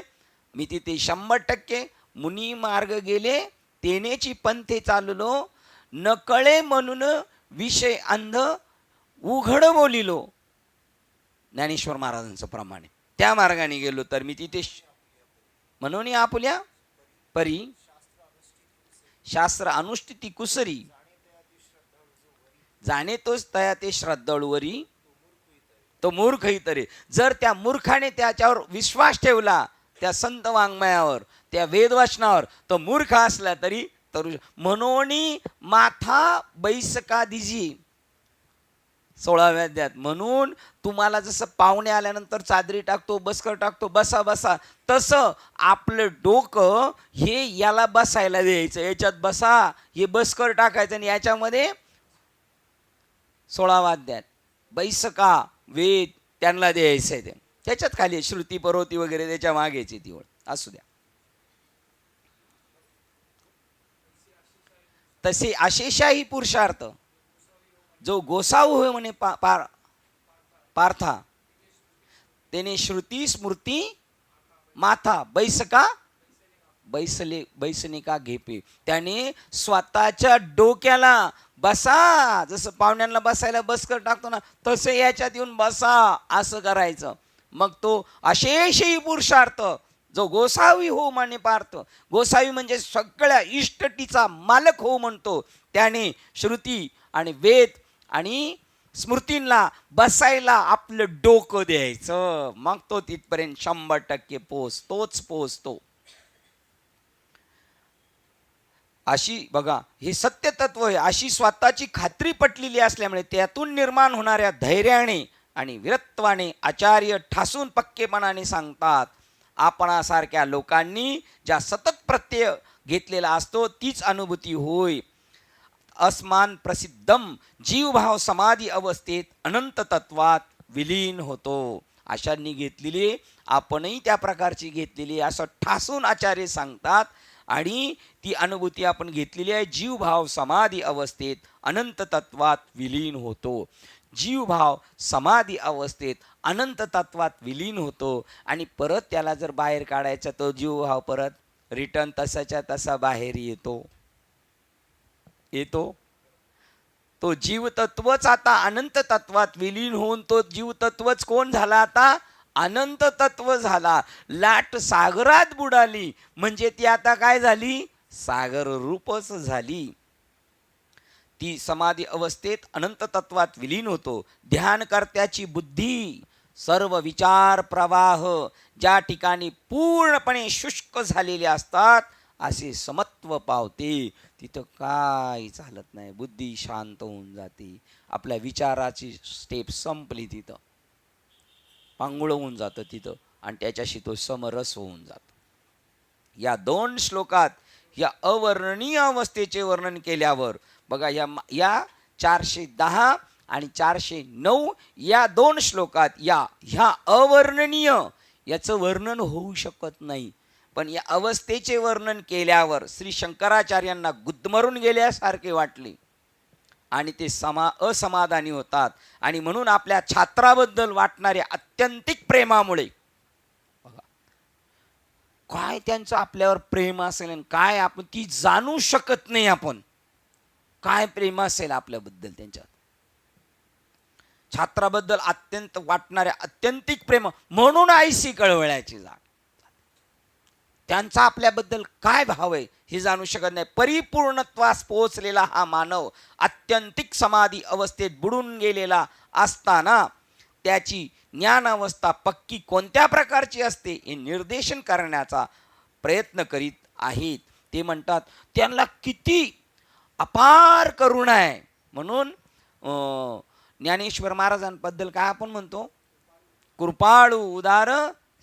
मी तिथे 100%. मुनी मार्ग गेले तेनेची पंथे चाललो, न कळे म्हणून विषय अंध उघड बोलिलो. ज्ञानेश्वर महाराजांचं प्रमाणे त्या मार्गाने गेलो तर मी तिथे म्हणून आपुल्या परी शास्त्र अनुष्ठिती कुसरी, जाणे तोच तया ते श्रद्धाळूवरी तो मूर्खही तरी. जर त्या मूर्खाने त्याच्यावर विश्वास ठेवला, त्या संत वाङ्मयावर, त्या वेदवचनावर, तो मूर्ख असला तरी म्हणून माथा बैसका दिजी 16व्या अध्यायात. म्हणून तुम्हाला जसं पाहुणे आल्यानंतर चादरी टाकतो, बसकर टाकतो, बसा बसा, तसं आपलं डोकं हे याला बसायला द्यायचं, याच्यात बसा, हे बसकर टाकायचं आणि याच्यामध्ये 16व्या अध्यायात बैसका वेद त्यांना द्यायचं आहे. त्याच्यात खाली श्रुती परोती वगैरे त्याच्या मागेची ती ओळ असू द्या. तसे अशेषाही पुरुषार्थ जो गोसाऊ होय म्हणे पार्था, त्याने श्रुती स्मृती माथा बैसनिका घेपे. त्याने स्वतःच्या डोक्याला बसा, जसं पाहुण्यांना बसायला बसकर टाकतो ना, तसं याच्यात येऊन बसा, असं करायचं. मग तो अशेषही पुरुषार्थ जो गोसावी हो म्हणे पार्थ, गोसावी म्हणजे सगळ्या इष्टटीचा मालक हो म्हणतो, त्याने श्रुती आणि वेद आणि स्मृतींना बसायला आपलं डोकं द्यायचं, मग तो तिथपर्यंत 100% पोचतो. अशी बघा, हे सत्य तत्व आहे. अशी स्वतःची खात्री पटलेली असल्यामुळे त्यातून निर्माण होणाऱ्या धैर्याने आणि वीरत्वाने आचार्य ठासून पक्केपणाने सांगतात, आपणासारख्या लोकांनी ज्या सतत प्रत्यय घेतलेला असतो तीच अनुभूती होय. अस्मान प्रसिद्धम जीवभाव समाधी अवस्थेत अनंत तत्वात विलीन होतो. अशांनी घेतलेली, आपणही त्या प्रकारची घेतलेली असं ठासून आचार्य सांगतात. आणि ती अनुभूती आपण घेतलेली आहे. जीवभाव समाधी अवस्थेत अनंत तत्वात विलीन होतो. जीवभाव समाधी अवस्थेत अनंत तत्वात विलीन होतो आणि परत त्याला जर बाहेर काढायचा, तो जीवभाव परत रिटर्न तसाच्या तसा बाहेर येतो. तो जीवतत्वच आता अनंत तत्वात विलीन होऊन तो जीवतत्वच कोण झाला, आता अनंत तत्व झाला. लाट सागरात बुडाली म्हणजे ती आता काय झाली, सागर रूपच झाली. ती समाधी अवस्थेत अनंत तत्वात विलीन होतो. ध्यानकर्त्याची बुद्धी सर्व विचार प्रवाह ज्या ठिकाणी पूर्णपणे शुष्क झालेले असतात असे समत्व पावते. तिथं काय चालत नाही, बुद्धी शांत होऊन जाते, आपल्या विचाराची स्टेप संपली, तिथं पांगुळ होऊन जातं तिथं, आणि त्याच्याशी तो समरस होऊन जातो. या 2 श्लोकात या अवर्णनीय अवस्थेचे वर्णन केल्यावर बघा, या 410 आणि 409 या 2 श्लोकात ह्या अवर्णनीय याचं वर्णन होऊ शकत नाही. पण या अवस्थेचे वर्णन केल्यावर श्री शंकराचार्यांना गुदमरून गेल्यासारखे वाटले आणि ते असमाधानी होतात. आणि म्हणून आपल्या छात्राबद्दल वाटणाऱ्या अत्यंतिक प्रेमामुळे, बघा काय त्यांचं आपल्यावर प्रेम असेल आणि काय आपण ती जाणू शकत नाही, आपण काय प्रेम असेल आपल्याबद्दल त्यांच्यात. छात्राबद्दल अत्यंत वाटणाऱ्या अत्यंतिक प्रेम म्हणून आईशी कळवळ्याची जाण. त्यांचा आपल्याबद्दल काय भाव आहे हे जाणू शकत नाही. परिपूर्णत्वास पोहोचलेला हा मानव अत्यंतिक समाधी अवस्थेत बुडून गेलेला असताना त्याची ज्ञान अवस्था पक्की कोणत्या प्रकारची असते हे निर्देशन करण्याचा प्रयत्न करीत आहेत. ते म्हणतात त्यांना किती अपार करुणा आहे. म्हणून ज्ञानेश्वर महाराजांबद्दल काय आपण म्हणतो, कृपाळू उदार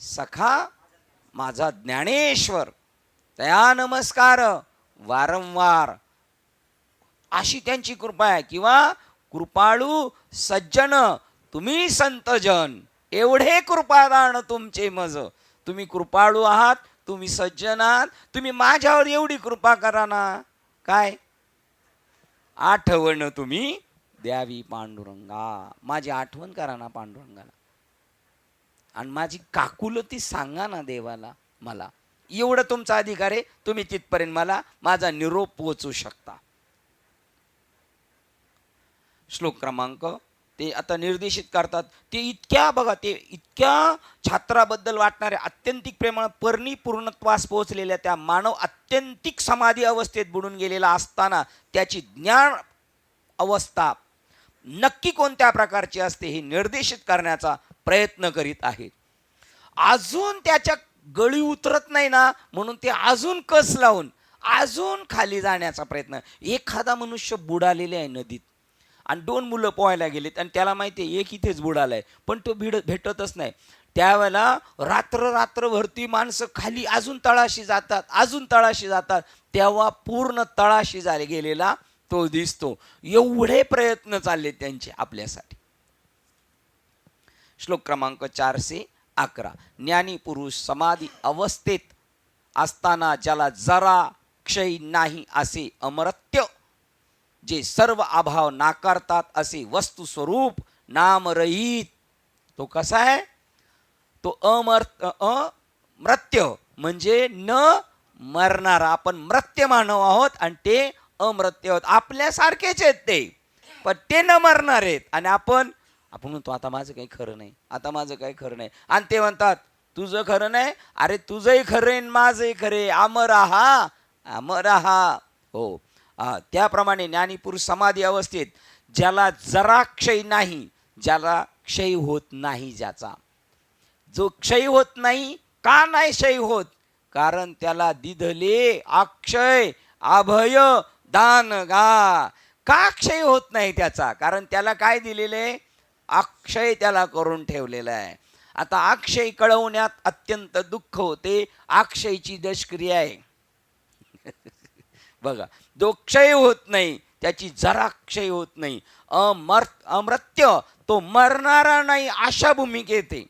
सखा माझा ज्ञानेश्वर, दया नमस्कार वारंवार, अशी त्यांची कृपा आहे. किंवा कृपाळू सज्जन तुम्ही संतजन, एवढे कृपादान तुमचे मज. तुम्ही कृपाळू आहात, तुम्ही सज्जन आहात, तुम्ही माझ्यावर एवढी कृपा करा ना. काय आठवण तुम्ही द्यावी पांडुरंगा, माझी आठवण करा ना पांडुरंगाला, आणि माझी काकुलती सांगा ना देवाला. मला एवढं तुमचा अधिकार आहे, तुम्ही तिथपर्यंत मला माझा निरोप पोहोचू शकता. श्लोक क्रमांक ते आता निर्देशित करतात. ते इतक्या बघा, ते इतक्या छात्राबद्दल वाटणाऱ्या अत्यंतिक प्रेमाने परिपूर्णत्वास पोहोचलेल्या त्या मानव अत्यंतिक समाधी अवस्थेत बुडून गेलेला असताना त्याची ज्ञान अवस्था नक्की कोणत्या प्रकारची असते हे निर्देशित करण्याचा प्रयत्न करीत आहेत. अजून त्याच्या गळी उतरत नाही ना, म्हणून ते अजून कस लावून अजून खाली जाण्याचा प्रयत्न. एखादा मनुष्य बुडालेले आहे नदीत आणि 2 मुलं पोहायला गेलेत आणि त्याला माहिती आहे एक इथेच बुडालाय, पण तो भेटतच नाही. त्यावेळेला रात्रभरती माणसं खाली अजून तळाशी जातात, अजून तळाशी जातात, तेव्हा पूर्ण तळाशी गेलेला तो दिसतो. एवढे प्रयत्न चालले त्यांचे आपल्यासाठी. श्लोक क्रमांक 411. ज्ञानी पुरुष समाधी अवस्थेत असताना ज्याला जरा क्षय नाही असे अमर्त्य, जे सर्व अभाव नाकारतात असे वस्तु स्वरूप नामरहित. तो कसा आहे? तो अमर्त्य म्हणजे न मरणारा. आपण मर्त्य मानव आहोत आणि ते अमर्त्य आहोत. आपल्यासारखेच आहेत ते, पण ते न मरणार आहेत. आणि आपण म्हणतो आता माझं काही खरं नाही, आता माझं काही खरं नाही. आणि ते म्हणतात तुझं खरं नाही, अरे तुझंही खरं आहे माझंही खरे, अमर आहा अमर आहा. हो, त्याप्रमाणे ज्ञानीपुरुष समाधी अवस्थेत ज्याला जरा क्षय नाही, ज्याला क्षय होत नाही, ज्याचा जो क्षय होत नाही. का नाही क्षय होत? कारण त्याला दिधले अक्षय अभय दान गा. का क्षय होत नाही त्याचा? कारण त्याला काय दिलेले? अक्षय त्याला करून ठेवलेलं आहे. आता अक्षय कळवण्यात अत्यंत दुःख होते. अक्षयची दशक्रिया आहे बघा. जो क्षय होत नाही त्याची जरा क्षय होत नाही. अमर्त्य तो मरणारा नाही अशा भूमिकेत आहे.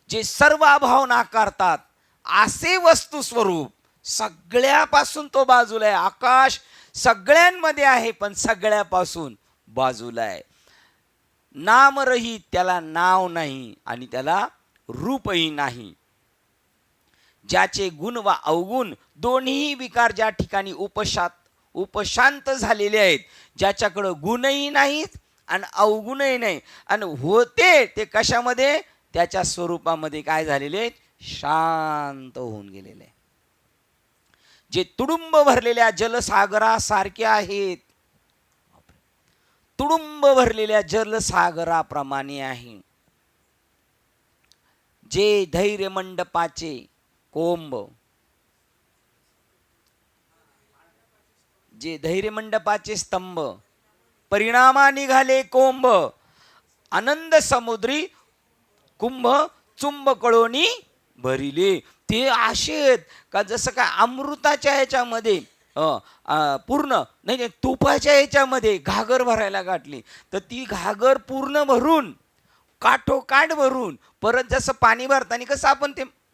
जे सर्व अभाव नाकारतात असे वस्तू स्वरूप, सगळ्यापासून तो बाजूला आहे. आकाश सगळ्यांमध्ये आहे पण सगळ्यापासून बाजूला आहे. नामरहित, त्याला नाव नाही आणि त्याला रूपही नाही. ज्याचे गुण व अवगुण दोन्ही विकार ज्या ठिकाणी उपशांत झालेले आहेत, ज्याच्याकडं गुणही नाहीत आणि अवगुणही नाही, आणि होते ते कशामध्ये? त्याच्या स्वरूपामध्ये काय झालेले? शांत होऊन गेलेले. जे तुडुंब भरलेल्या जलसागरासारखे आहेत, तुडुंब भरलेल्या जलसागराप्रमाणे आहे. जे धैर्य मंडपाचे कोंब, जे धैर्य मंडपाचे स्तंभ, परिणामा निघाले कोंब, आनंद समुद्री कुंभ चुंब कळोनी भरिले. ते असे आहेत का जसं काय अमृताच्या ह्याच्यामध्ये पूर्ण नाही, तुपाच्या ह्याच्यामध्ये घागर भरायला गाठली तर ती घागर पूर्ण भरून, काठोकाठ भरून, परत जसं पाणी भरताना कसं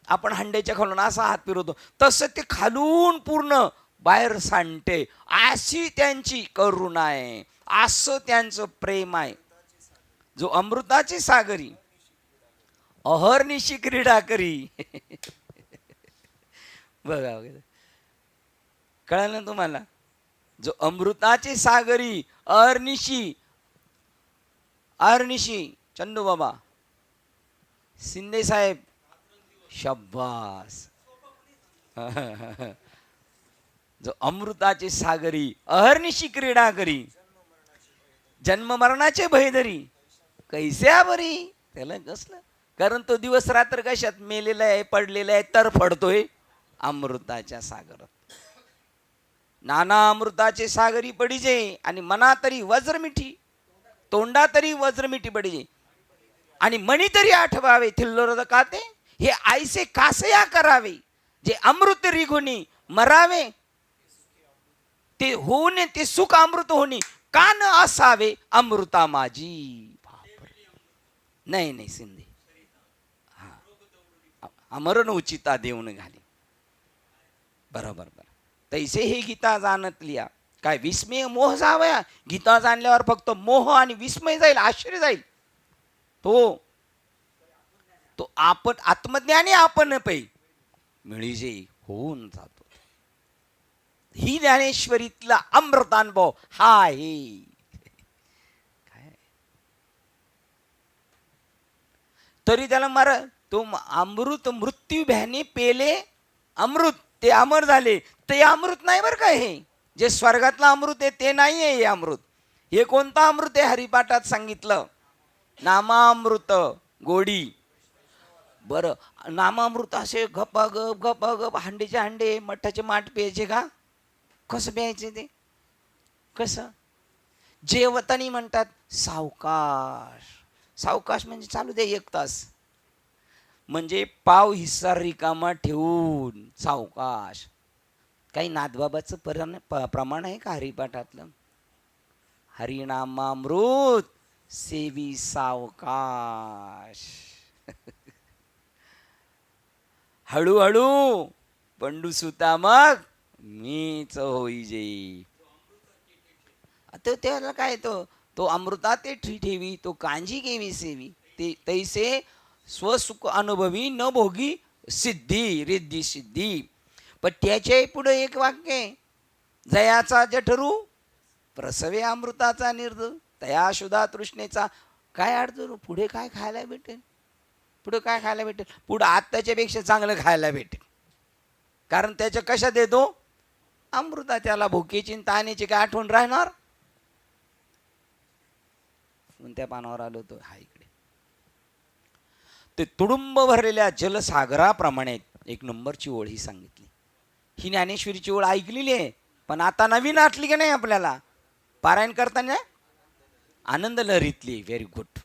आपण हंड्याच्या खालून असा हात फिरवतो, तसं ते खालून पूर्ण बाहेर सांडते. अशी त्यांची करुणा आहे, असं त्यांचं प्रेम आहे. जो अमृताची सागरी अहर्निशी क्रीडा करी बघा वगैरे, कळलं ना तुम्हाला? जो अमृताची सागरी अहर्निशी अहर्निशी चंदू बाबा, शिंदे साहेब, शब्बास. जो अमृताचे सागरी अहर्निशी क्रीडा करी, जन्म मरणाचे भयधरी, कैस्या बरी. त्याला कसलं, कारण तो दिवस रात्र कशात मेलेला आहे, पडलेला आहे, तर पडतोय अमृताच्या सागरात. नाना अमृताचे सागरी पडिजे, आणि मना तरी वज्र मिठी, तोंडा तरी वज्र मिठी पडिजे, आणि मणी तरी आठवावे थिल्लोरद काते, हे आयसे कासया करावे, जे अमृत रिघुनी मरावे, ते होणे ते सुख अमृत होणे, का न असावे अमृता माझी. नाही नाही शिंदे, हा अमरण उचिता देऊन घाली. बरोबर बरोबर. तैसे हे गीता जाणत लिया, काय विस्मय मोह जावया. गीता जाणल्यावर फक्त मोह आणि विस्मय जाईल, आश्चर्य जाईल. तो आपण आत्मज्ञानी आपण पै मिळीजे होऊन जातो. ही ज्ञानेश्वरीतला अमृतानुभव हा आहे. काय तरी त्याला तो अमृत मृत्यू भ्याने पेले अमृत, ते अमर झाले. ते अमृत नाही बरं काय, हे जे स्वर्गातलं अमृत आहे ते नाही आहे हे अमृत. हे कोणतं अमृत आहे हरिपाठात सांगितलं, नामामृत गोडी. बरं, नामामृत असे गपागप गपागप हांडेचे हांडे मठाचे माठ प्यायचे का? कसं प्यायचे ते, कसं जेवतानी म्हणतात सावकाश. सावकाश म्हणजे चालू दे 1 तास, म्हणजे पाव हिस्सा रिकामा ठेवून सावकाश. काही नाथबाबाचं प्रमाण आहे का हरिपाठातलं? हरिनामामृत सेवी सावकाश. हळूहळू पंडू सुता मग मीच होईजे. आता त्याला काय, तो अमृता ते ठेवी, तो कांजी केवी सेवी, ते तैसे स्वसुख अनुभवी न भोगी सिद्धी रिद्धी सिद्धी. पण त्याच्या पुढे एक वाक्य, जयाचा जठरू प्रसवे अमृताचा निर्ध, तया शुद्धा तृष्णेचा. काय अडचण, पुढे काय खायला भेटेल, पुढे काय खायला भेटेल, पुढे आत्ताच्या पेक्षा चांगलं खायला भेटेल. कारण त्याच्या कशात येतो अमृता. त्याला भुकेची ताण्याची काय आठवण राहणार. कोणत्या पानावर आलो तो, हा इकडे. ते तुडुंब भरलेल्या जलसागराप्रमाणे एक नंबरची ओळ ही सांगितली. ही ज्ञानेश्वरीची ओळ ऐकलेली आहे, पण आता नवीन आठली की नाही आपल्याला पारायण करताना, आनंद लहरीतली. Very good.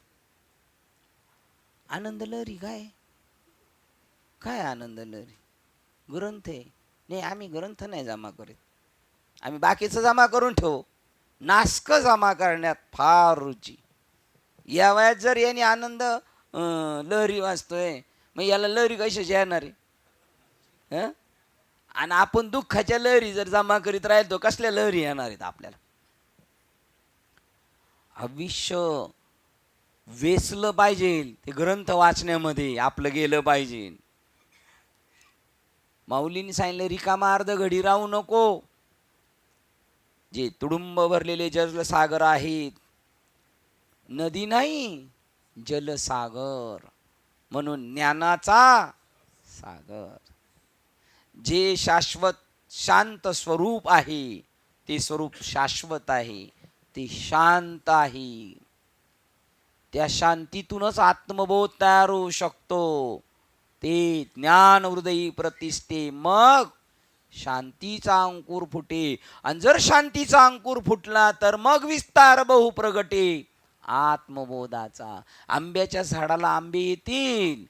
आनंद लहरी काय काय आनंद लहरी ग्रंथ आहे. नाही, आम्ही ग्रंथ नाही जमा करीत, आम्ही बाकीचं जमा करून ठेवू. नास्क जमा करण्यात फार रुची. या वयात जर याने आनंद लहरी वाचतोय, मग याला लहरी कशाची येणार आहे? आणि आपण दुःखाच्या लहरी जर जमा करीत राहील तो कसल्या लहरी येणार आहेत आपल्याला? आयुष्य वेचलं पाहिजे, ते ग्रंथ वाचण्यामध्ये आपलं गेलं पाहिजे. माऊलींनी सांगितलं, रिकामा अर्ध घडी राहू नको. जे तुडुंब भरलेले जलसागर आहेत, नदी नाही जलसागर, म्हणून ज्ञानाचा सागर. जे शाश्वत शांत स्वरूप आहे, ते स्वरूप शाश्वत आहे, ते शांत आहे. त्या शांतीतूनच आत्मबोध तयार होऊ शकतो. ते ज्ञान हृदयी प्रतिष्ठे, मग शांतीचा अंकुर फुटे. आणि जर शांतीचा अंकुर फुटला तर मग विस्तार बहु प्रगटे आत्मबोधाचा. आंब्याच्या झाडाला आंबे येतील,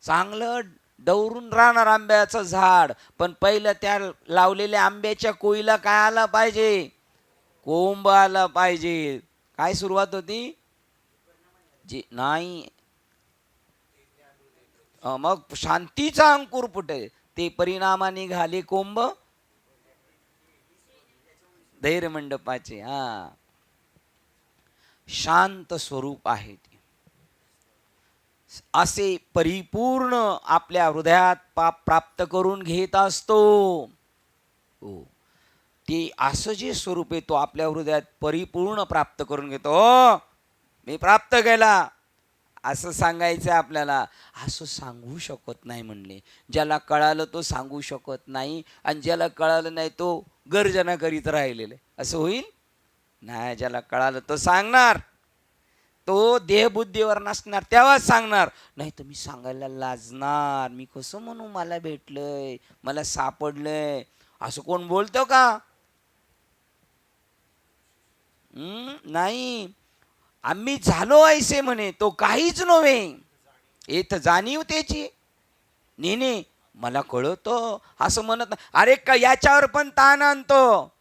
चांगलं डवरून राहणार आंब्याचं झाड, पण पहिलं त्या लावलेल्या आंब्याच्या कोईला काय आला पाहिजे? कोंब आला पाहिजे. काय सुरुवात होती? जे नाही, मग शांतीचा अंकुर फुटे, ते परिणामाने घाले कोंब धैर्य मंडपाचे. हा, शांत स्वरूप आहे ते. असे परिपूर्ण आपल्या हृदयात प्राप्त करून घेत असतो. हो, ते असं जे स्वरूप आहे तो आपल्या हृदयात परिपूर्ण प्राप्त करून घेतो. मी प्राप्त केला असं सांगायचं आपल्याला. असं सांगू शकत नाही म्हणले. ज्याला कळालं तो सांगू शकत नाही, आणि ज्याला कळालं नाही तो गर्जना करीत राहिलेले. असं होईल नाही. ज्याला कळालं तो सांगणार, तो देहबुद्धीवर नसणार तेव्हाच सांगणार. नाही तर मी सांगायला लाजणार, मी कसं म्हणू मला भेटलंय, मला सापडलंय. असं कोण बोलतो का? नाही. आम्ही झालो ऐसे म्हणे, तो काहीच नव्हे. येत जाणीव त्याची. नेने मला कळतं असं म्हणत नाही. अरे का याच्यावर पण ताण आणतो.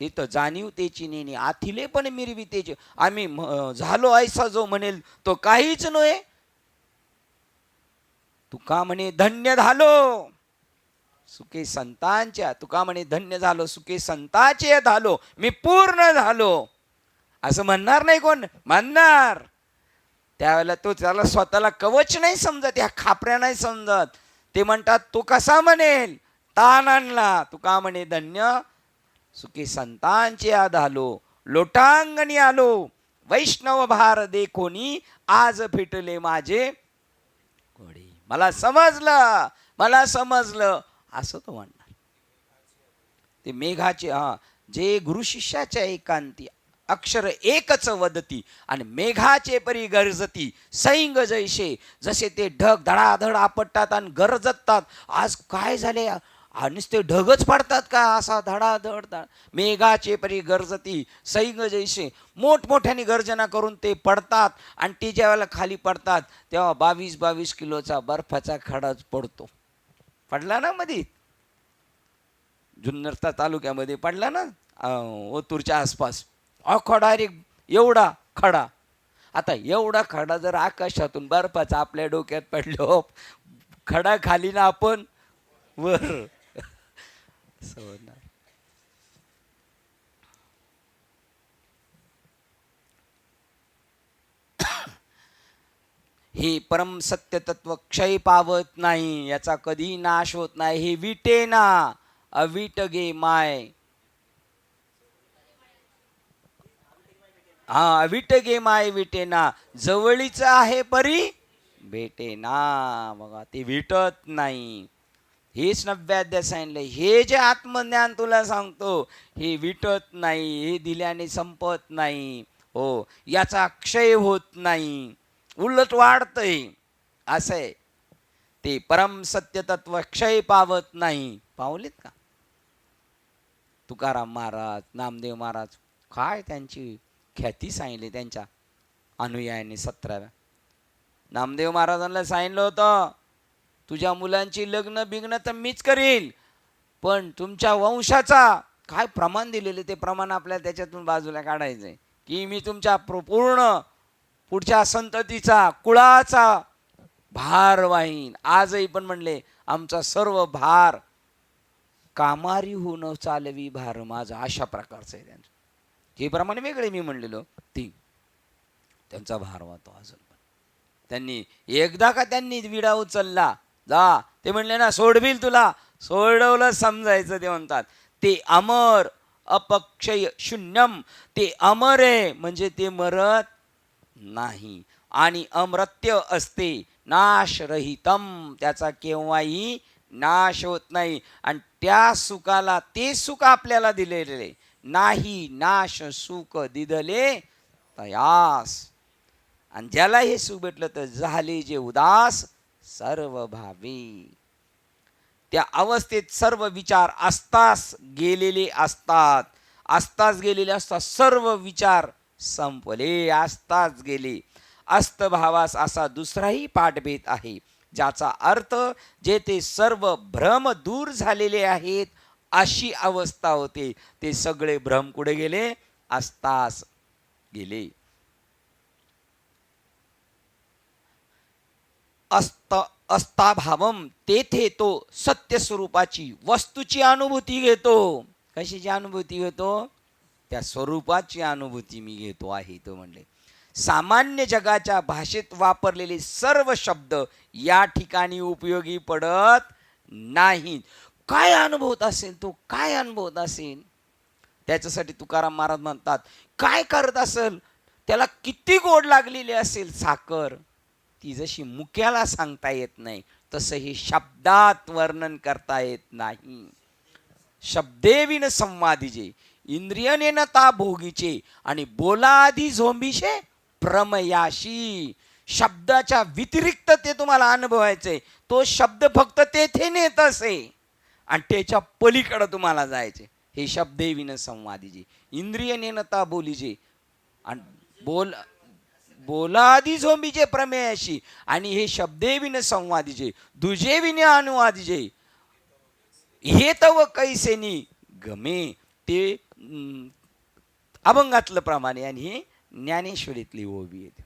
इथं जाणीव त्याची नेणे आथिले पण मिरवी त्याची. आम्ही झालो ऐसा जो म्हणेल तो काहीच नव्हे. तुका म्हणे धन्य झालो सुखे संतांच्या. तुका म्हणे धन्य झालो सुखे संतांचे झालो, मी पूर्ण झालो असं म्हणणार नाही कोण? म्हणणार. त्यावेळेला तो त्याला स्वतःला कवच नाही समजत, ह्या खापऱ्या नाही समजत. ते म्हणतात तो कसा म्हणेल, ताण आणला. तुका म्हणे धन्य सुखी संतांचे आधालो, लोटांगणी आलो वैष्णव भार देखोनी, आज फिटले माझे घोडे. मला समजलं, मला समजलं असं तो म्हणणार. ते मेघाचे जे गुरु शिष्याच्या एकांती अक्षर एकच वदती, आणि मेघाचे परी गरजती सैंग जैसे. जसे ते ढग धडाधड आपटतात आणि गरजतात. आज काय झाले, नुसते ढगच पडतात का? असा धडाधड मेघाचे परी गरजती सैंग जैसे. मोठमोठ्याने गर्जना करून ते पडतात, आणि ते ज्यावेळेला खाली पडतात तेव्हा 22-22 किलोचा बर्फाचा खडाच पडतो. पडला ना मध्ये, जुन्नर तालुक्यामध्ये पडला ना, ओतूरच्या आसपास. अख्खा डायरेक्ट एवढा खडा. आता एवढा खडा जर आकाशातून बर्फाचा आपल्या डोक्यात पडलो, खडा खाली ना आपण वर. हे परम सत्य तत्व क्षय पावत नाही, याचा कधी नाश होत नाही. हे विटे ना अविट गे माय. अविट गे माय विटे ना, जवळीच आहे परी भेटे ना. बघा ते विटत नाही. हेच नव्याध्याय सांगितलं. हे जे आत्मज्ञान तुला सांगतो हे विटत नाही, हे दिल्याने संपत नाही. हो, याचा क्षय होत नाही, उलट वाढतंय. असं आहे ते परम सत्य तत्व, क्षय पावत नाही. पावलेत का तुकाराम महाराज, नामदेव महाराज? काय त्यांची ख्याती सांगितली त्यांच्या अनुयायांनी. 17व्या नामदेव महाराजांना सांगितलं होतं, तुझ्या मुलांची लग्न बिग्न तर मीच करील, पण तुमच्या वंशाचा काय प्रमाण दिलेले ते प्रमाण आपल्याला त्याच्यातून बाजूला काढायचंय, की मी तुमच्या पूर्ण पुढच्या संततीचा कुळाचा भार वाहीन. आजही पण म्हणले आमचा सर्व भार कामारी होऊन चालवी भार माझा, अशा प्रकारचं आहे त्यांचं. हे प्रमाणे वेगळे मी म्हणलेलो ती त्यांचा भार वाहतो अजून पण. त्यांनी एकदा का त्यांनी विडा उचलला जा, ते म्हणले ना सोडविल तुला, सोडवलं समजायचं. ते म्हणतात ते अमर अपक्षय शून्यम, ते अमर आहे म्हणजे ते मरत नाही, आणि अमृत्य असते नाशरहितम, त्याचा केव्हाही नाश होत नाही. आणि त्या सुखाला, ते सुख आपल्याला दिलेले नाही नाश सुख दिदले तयास. आणि ज्याला हे सुख भेटलं तर झाले जे उदास सर्व भावी. त्या अवस्थेत सर्व विचार असताच गेलेले असतात, असताच गेलेले असतात. सर्व विचार संपले, असताच गेले. अस्तभावास असा दुसराही पाठभेद आहे, ज्याचा अर्थ जेथे सर्व भ्रम दूर झालेले आहेत अशी अवस्था होते. ते सगळे भ्रम कुठे गेले? असतास गेले. अस्ताभावम, तेथे तो सत्य स्वरूपाची वस्तूची अनुभूती घेतो. कशाची अनुभूती घेतो? त्या स्वरूपाची अनुभूती मी घेतो आहे. तो म्हणले सामान्य जगाच्या भाषेत वापरलेले सर्व शब्द या ठिकाणी उपयोगी पडत नाहीत. काय अनुभवत असेल तो, काय अनुभवत असेल? त्याच्यासाठी तुकाराम महाराज म्हणतात काय करत असेल त्याला किती गोड लागलेली असेल साखर, ती जशी मुक्याला सांगता येत नाही तसं हे शब्दात वर्णन करता येत नाही. शब्देविन संवादिजे इंद्रियने न ता भोगीचे आणि बोलादी झोंबीशे प्रमयाशी. शब्दाच्या व्यतिरिक्त ते तुम्हाला अनुभवायचे. तो शब्द फक्त तेथे नेत असे आणि त्याच्या पलीकडे तुम्हाला जायचे. हे शब्देविन संवादिजे इंद्रिय नेनता बोलीजे आणि बोलादी झोंबीचे प्रमेयाशी. आणि हे शब्देविन संवादिजे दुजेविने अनुवादिजे हे तव कैसेनी गमे. ते अभंगातलं प्रमाणे आणि हे ज्ञानेश्वरीतली ओवी येते.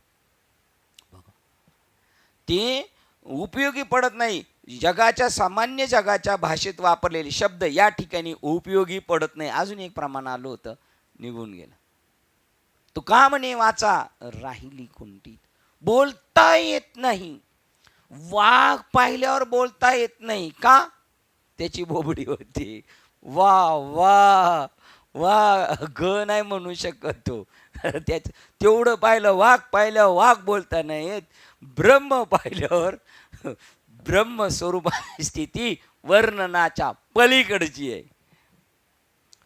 ते उपयोगी पडत नाही. जगाच्या सामान्य जगाच्या भाषेत वापरलेले शब्द या ठिकाणी उपयोगी पडत नाही. अजून एक प्रमाण आलं होतं, निघून गेलं. तू का म्हणे वाचा राहिली कुंठीत. बोलता येत नाही. वाघ पाहिल्यावर बोलता येत नाही का? त्याची बोबडी होती. वा वा वा ग नाही म्हणू शकत तो. त्याच तेवढं पाहिलं, वाघ पाहिल्यावर वाघ बोलता नाही येत. ब्रह्म पाहिल्यावर ब्रह्म स्वरूप स्थिती वर्णनाच्या पलीकडची आहे.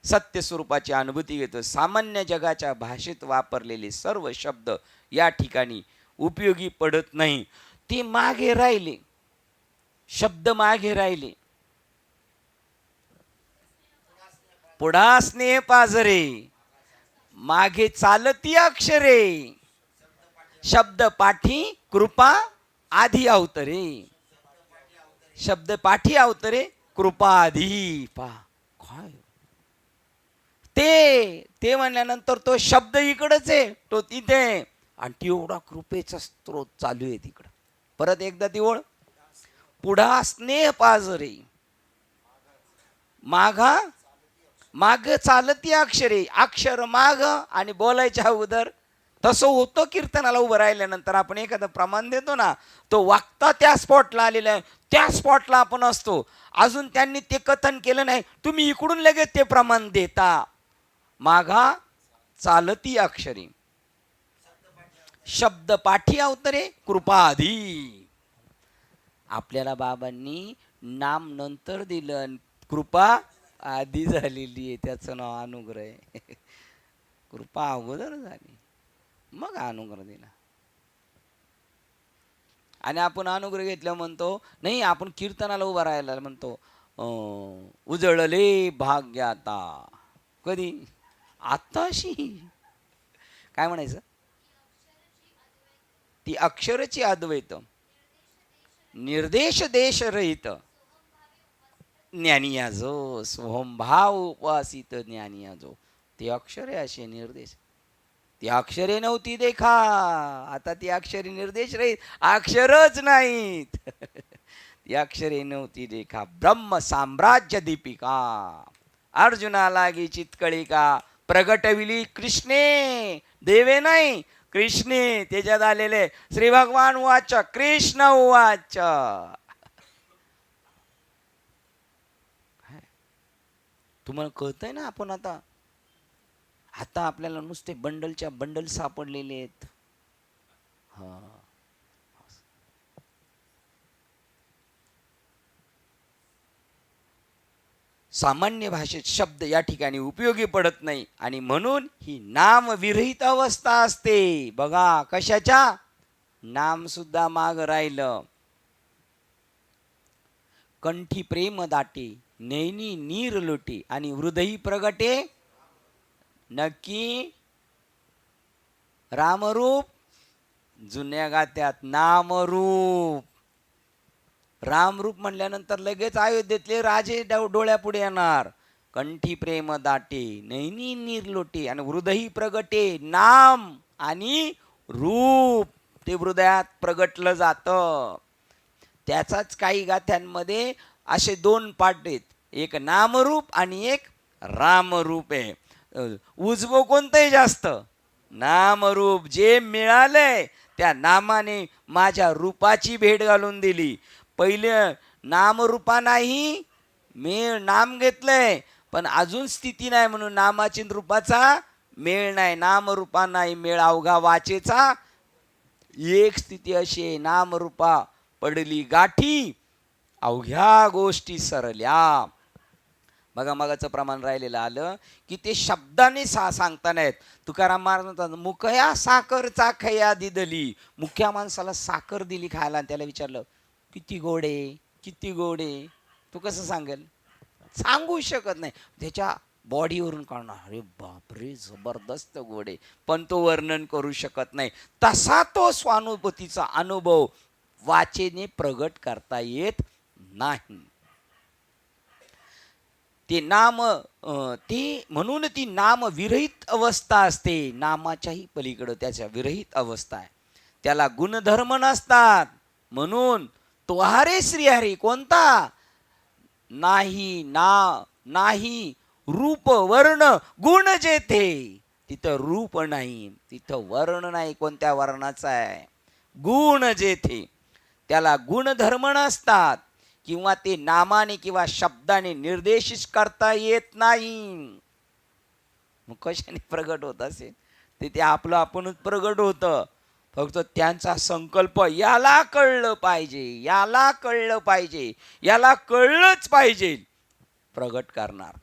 सत्य स्वरूपाची अनुभूती घेतो. सामान्य जगाच्या भाषेत वापरलेले सर्व शब्द या ठिकाणी उपयोगी पडत नाही. ते मागे राहिले, शब्द मागे राहिले. पुढा स्नेह पाजरे मागे चालती अक्षरे शब्द पाठी कृपा आधी अवतरे. शब्द पाठी अवतरे कृपा आधी. पा काय ते म्हणल्यानंतर तो शब्द इकडच आहे, तो तिथे, आणि तेवढा कृपेचा स्त्रोत चालू आहे तिकडं. परत एकदा ती ओळ. पुढा स्नेह पाजरे माघा माग चालती अक्षरे. अक्षर माग आणि बोलायच्या अगोदर. तसं होतं कीर्तनाला उभं राहिल्यानंतर. आपण एखादं प्रमाण देतो ना, तो वागता त्या स्पॉटला आलेला आहे, त्या स्पॉटला आपण असतो. अजून त्यांनी ते कथन केलं नाही, तुम्ही इकडून लगेच ते प्रमाण देता. माघा चालती अक्षरे शब्द पाठी अवतरे कृपा आधी. आपल्याला बाबांनी नाम नंतर दिलं, कृपा आधी झालेली आहे. त्याचं नाव अनुग्रह आहे. कृपा अगोदर झाली, मग अनुग्रह दिला. आणि आपण अनुग्रह घेतल्या म्हणतो नाही, आपण कीर्तनाला उभा राहायला म्हणतो उजळले भाग्याता. कधी? आताशी. काय म्हणायचं? ती अक्षरची अद्वैत निर्देश देश रहित ज्ञानिया जो स्वभाव उपासित ज्ञानिया जो. ते अक्षरे असे निर्देश. ती अक्षरे नव्हती देखा, आता ती अक्षरे निर्देश रहित अक्षरच नाहीत. ती अक्षरे नव्हती देखा. ब्रह्म साम्राज्य दीपिका अर्जुना लागी चितकळिका प्रगटविली कृष्णे. देवे नाही, कृष्णे. त्याच्यात आलेले श्री भगवान उवाच कृष्ण उवाच. तुम्हाला कळतंय ना? आपण आता आपल्याला नुसते बंडलच्या बंडल सापडलेले आहेत. सामान्य भाषेत शब्द या ठिकाणी उपयोगी पडत नाही आणि म्हणून ही नाम विरहित अवस्था असते. बघा कशाच्या? नाम सुद्धा माग राहिलं. कंठी प्रेम दाटे नैनी नीर लोटे आणि हृदयी प्रगटे नक्की रामरूप. जुन्या गात्यात नामरूप. रामरूप म्हणल्यानंतर लगेच अयोध्येतले राजे डोळ्यापुढे येणार. कंठी प्रेम दाटे नैनी नीर लोटे आणि हृदयी प्रगटे. नाम आणि रूप ते हृदयात प्रगटलं जातं. त्याचाच काही गाथ्यांमध्ये असे दोन पाठ आहेत, एक नामरूप आणि एक रामरूप आहे. उजवं कोणतंही जास्त? नामरूप. जे मिळालंय त्या नामाने माझ्या रूपाची भेट घालून दिली. पहिले नामरूपा नाही, मी नाम घेतलंय पण अजून स्थिती नाही म्हणून नामाची रूपाचा मेळ नाही, नामरूपा नाही मेळ अवघा वाचेचा. एक स्थिती अशी आहे, नामरूपा पडली गाठी अवघ्या गोष्टी सरल्या. बघा मगाचं प्रमाण राहिलेलं आलं की ते शब्दाने सांगता नाहीत. तुकाराम महाराज म्हणतात, मुखया साखर चाखया दिदली. मुख्या माणसाला साखर दिली खायला आणि त्याला विचारलं किती गोडे किती गोडे, तू कसं सांगेल? सांगू शकत नाही. त्याच्या बॉडीवरून काढणार, अरे बापरे जबरदस्त गोडे, पण तो वर्णन करू शकत नाही. तसा तो स्वानुभूतीचा अनुभव वाचेने प्रगट करता येत नाही. ते नाम ते म्हणून ती नाम विरहित अवस्था असते. नामाच्याही पलीकडं त्याच्या विरहित अवस्था आहे. त्याला गुणधर्म नसतात. म्हणून तो हरे श्रीहरी कोणता? नाही नाही रूप वर्ण गुण जेथे, तिथं रूप नाही, तिथं वर्ण नाही. कोणत्या वर्णाचा आहे? गुण जेथे. त्याला गुणधर्म नसतात किंवा ते नामाने किंवा शब्दाने निर्देशित करता येत नाही. मग कशाने प्रगट होत असेल? ते आपलं आपणच प्रगट होतं. फक्त त्यांचा संकल्प याला कळलं पाहिजे, याला कळलं पाहिजे, याला कळलंच पाहिजे, प्रगट करणार.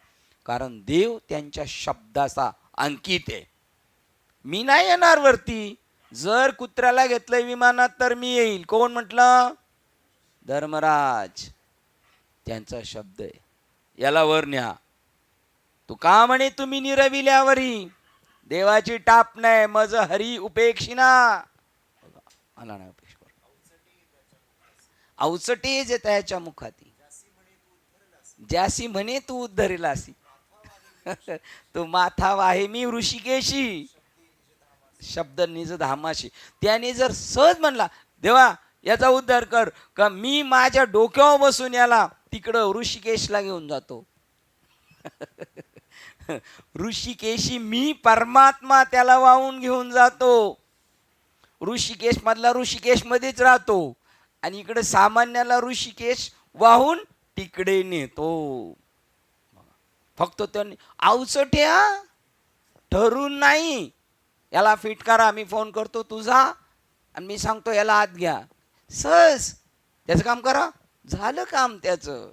कारण देव त्यांच्या शब्दाचा अंकित आहे. मी नाही येणार वरती. जर कुत्र्याला घेतलंय विमानात तर मी येईल. कोण म्हटलं? धर्मराज. त्यांचा शब्द आहे, याला वर न्या. तू का म्हणे तुम्ही निरविल्यावरी देवाची टाप नाही मज हरी उपेक्षिना. आला नाही उपेक्ष अवचटे जे त्याच्या मुखाती, ज्यासी म्हणे तू उद्धरिलासी. तो माथा वाहे मी ऋषिकेशी, शब्द निज धामाशी. त्याने जर सहज म्हणला देवा याचा उद्धार कर, का मी माझ्या डोक्यावर बसून याला तिकडं ऋषिकेशला घेऊन जातो. ऋषिकेशी मी परमात्मा त्याला वाहून घेऊन जातो. ऋषिकेश मधला ऋषिकेश मध्येच राहतो आणि इकडे सामान्याला ऋषिकेश वाहून तिकडे नेतो. फक्त त्यांनी अवचट्या ठरून नाही, याला फिट करा, मी फोन करतो तुझा आणि मी सांगतो याला आत घ्या. सहज त्याचं काम करा, झालं काम त्याचं.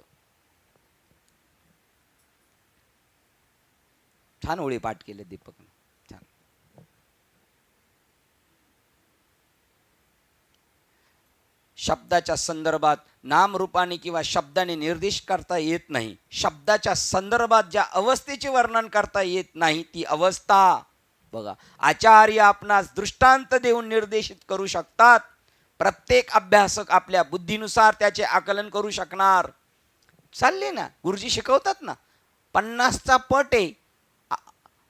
छान ओळी पाठ केले दीपक, छान. शब्दाच्या संदर्भात नामरूपाने किंवा शब्दाने निर्देश करता येत नाही. शब्दाच्या संदर्भात ज्या अवस्थेचे वर्णन करता येत नाही ती अवस्था बघा आचार्य आपणास दृष्टांत देऊन निर्देशित करू शकतात. प्रत्येक अभ्यासक आपल्या बुद्धीनुसार त्याचे आकलन करू शकणार. चालले ना, गुरुजी शिकवतात ना, 50चा पट आहे,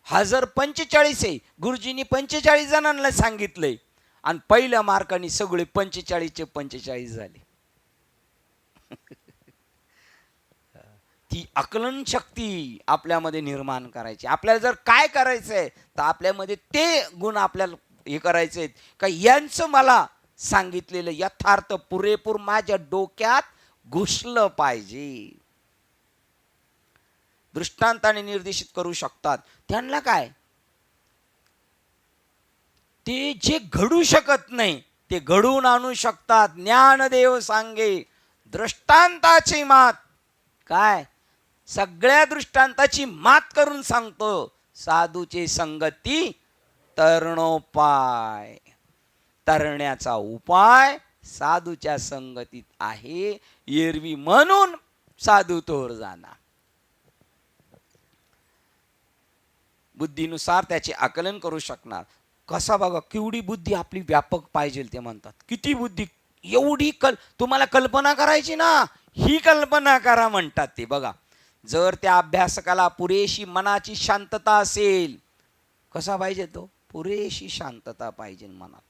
1045 आहे. गुरुजींनी 45 जणांना सांगितलंय आणि पहिल्या मार्काने सगळे 45चे 45 झाले. ती आकलन शक्ती आपल्यामध्ये निर्माण करायची. आपल्याला जर काय करायचंय तर आपल्यामध्ये ते गुण आपल्याला हे करायचे का यांचं मला सांगितलेलं यथार्थ पुरेपूर माझ्या डोक्यात घुसलं पाहिजे. दृष्टांताने निर्देशित करू शकतात. त्यांना काय, ते जे घडू शकत नाही ते घडवून आणू शकतात. ज्ञानदेव सांगे दृष्टांताची मात. काय, सगळ्या दृष्टांताची मात करून सांगतो. साधूचे संगती तरणोपाय. तरण्याचा उपाय साधूच्या संगतीत आहे. एरवी म्हणून साधू तोर जाणार. बुद्धीनुसार त्याचे आकलन करू शकणार. कसा बघा केवढी बुद्धी आपली व्यापक पाहिजे ते म्हणतात. किती बुद्धी, एवढी तुम्हाला कल्पना करायची ना, ही कल्पना करा म्हणतात ते. बघा जर त्या अभ्यासकाला पुरेशी मनाची शांतता असेल, कसा पाहिजे तो, पुरेशी शांतता पाहिजे मनात.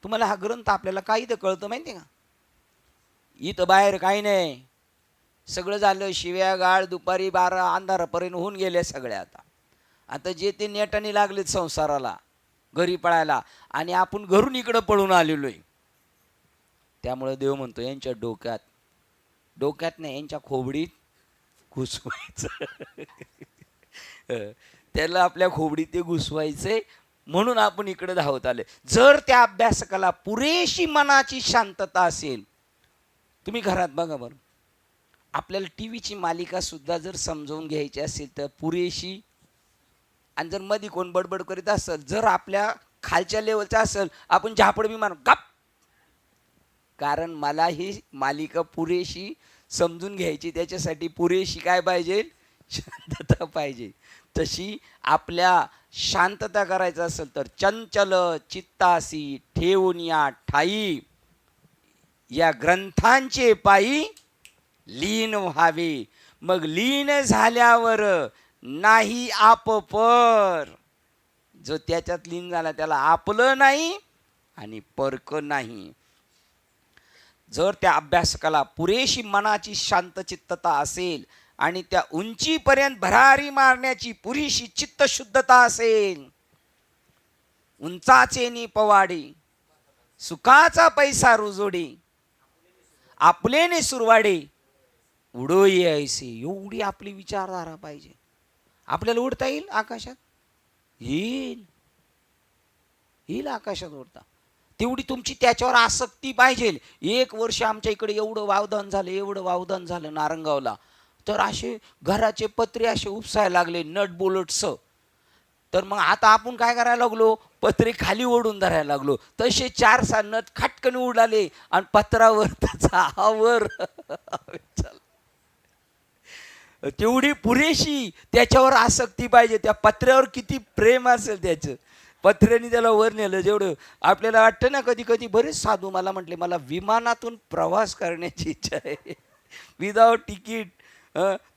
तुम्हाला हा ग्रंथ आपल्याला काही तर कळतं माहिती का? इथं बाहेर काही नाही, सगळं झालं. शिव्या गाळ दुपारी 12 अंधारापर्यंत होऊन गेले सगळे. आता जे ते नेटाने लागलेत संसाराला, घरी पळायला, आणि आपण घरून इकडं पळून आलेलो आहे. त्यामुळे देव म्हणतो यांच्या डोक्यात नाही यांच्या खोबडीत घुसवायचं. त्याला आपल्या खोबडीत ते घुसवायचे, म्हणून आपण इकडे धावत आले. जर त्या अभ्यासकाला पुरेशी मनाची शांतता असेल, तुम्ही घरात बघा बरं, आपल्याला टी व्हीची मालिका सुद्धा जर समजावून घ्यायची असेल तर पुरेशी, आणि जर मध्ये कोण बडबड करीत असेल, जर आपल्या खालच्या लेवलचा असेल, आपण झापड बी मारू गप, कारण मला ही मालिका पुरेशी समजून घ्यायची, त्याच्यासाठी पुरेशी काय पाहिजे, शांतता पाहिजे. तशी आपल्या शांतता करायचं असेल तर चंचल चित्तासी ठेवून या ठाई, या ग्रंथांचे पायी लीन व्हावे. मग लीन झाल्यावर नाही आपपर, जो त्याच्यात लीन झाला त्याला आपलं नाही आणि परक नाही. जर त्या अभ्यासकाला पुरेशी मनाची शांतचित्तता असेल आणि त्या उंचीपर्यंत भरारी मारण्याची पुरेशी चित्तशुद्धता असेल, उंचाचे नि पवाडे सुखाचा पैसा रुजोडे, आपलेने सुरवाडे उडोई ऐसे, एवढी आपली विचारधारा पाहिजे. आपल्याला उडता येईल आकाशात, येईल येईल आकाशात उडता, तेवढी तुमची त्याच्यावर आसक्ती पाहिजे. 1 वर्ष आमच्या इकडे एवढं वावदान झालं, एवढं वावदान झालं नारंगावला, तर असे घराचे पत्रे असे उपसायला लागले नट बोलटस. तर मग आता आपण काय करायला लागलो, पत्रे खाली ओढून धरायला लागलो. तसे 4-6 नट खटकन उडाले आणि पत्रावर त्याचा आवर तेवढी पुरेशी त्याच्यावर आसक्ती पाहिजे. त्या पत्र्यावर किती प्रेम असेल त्याचं, पत्र्याने त्याला वर नेलं. जेवढं आपल्याला वाटतं ना, कधी कधी बरेच साधू मला म्हटले, मला विमानातून प्रवास करण्याची इच्छा आहे, विदाउट तिकीट,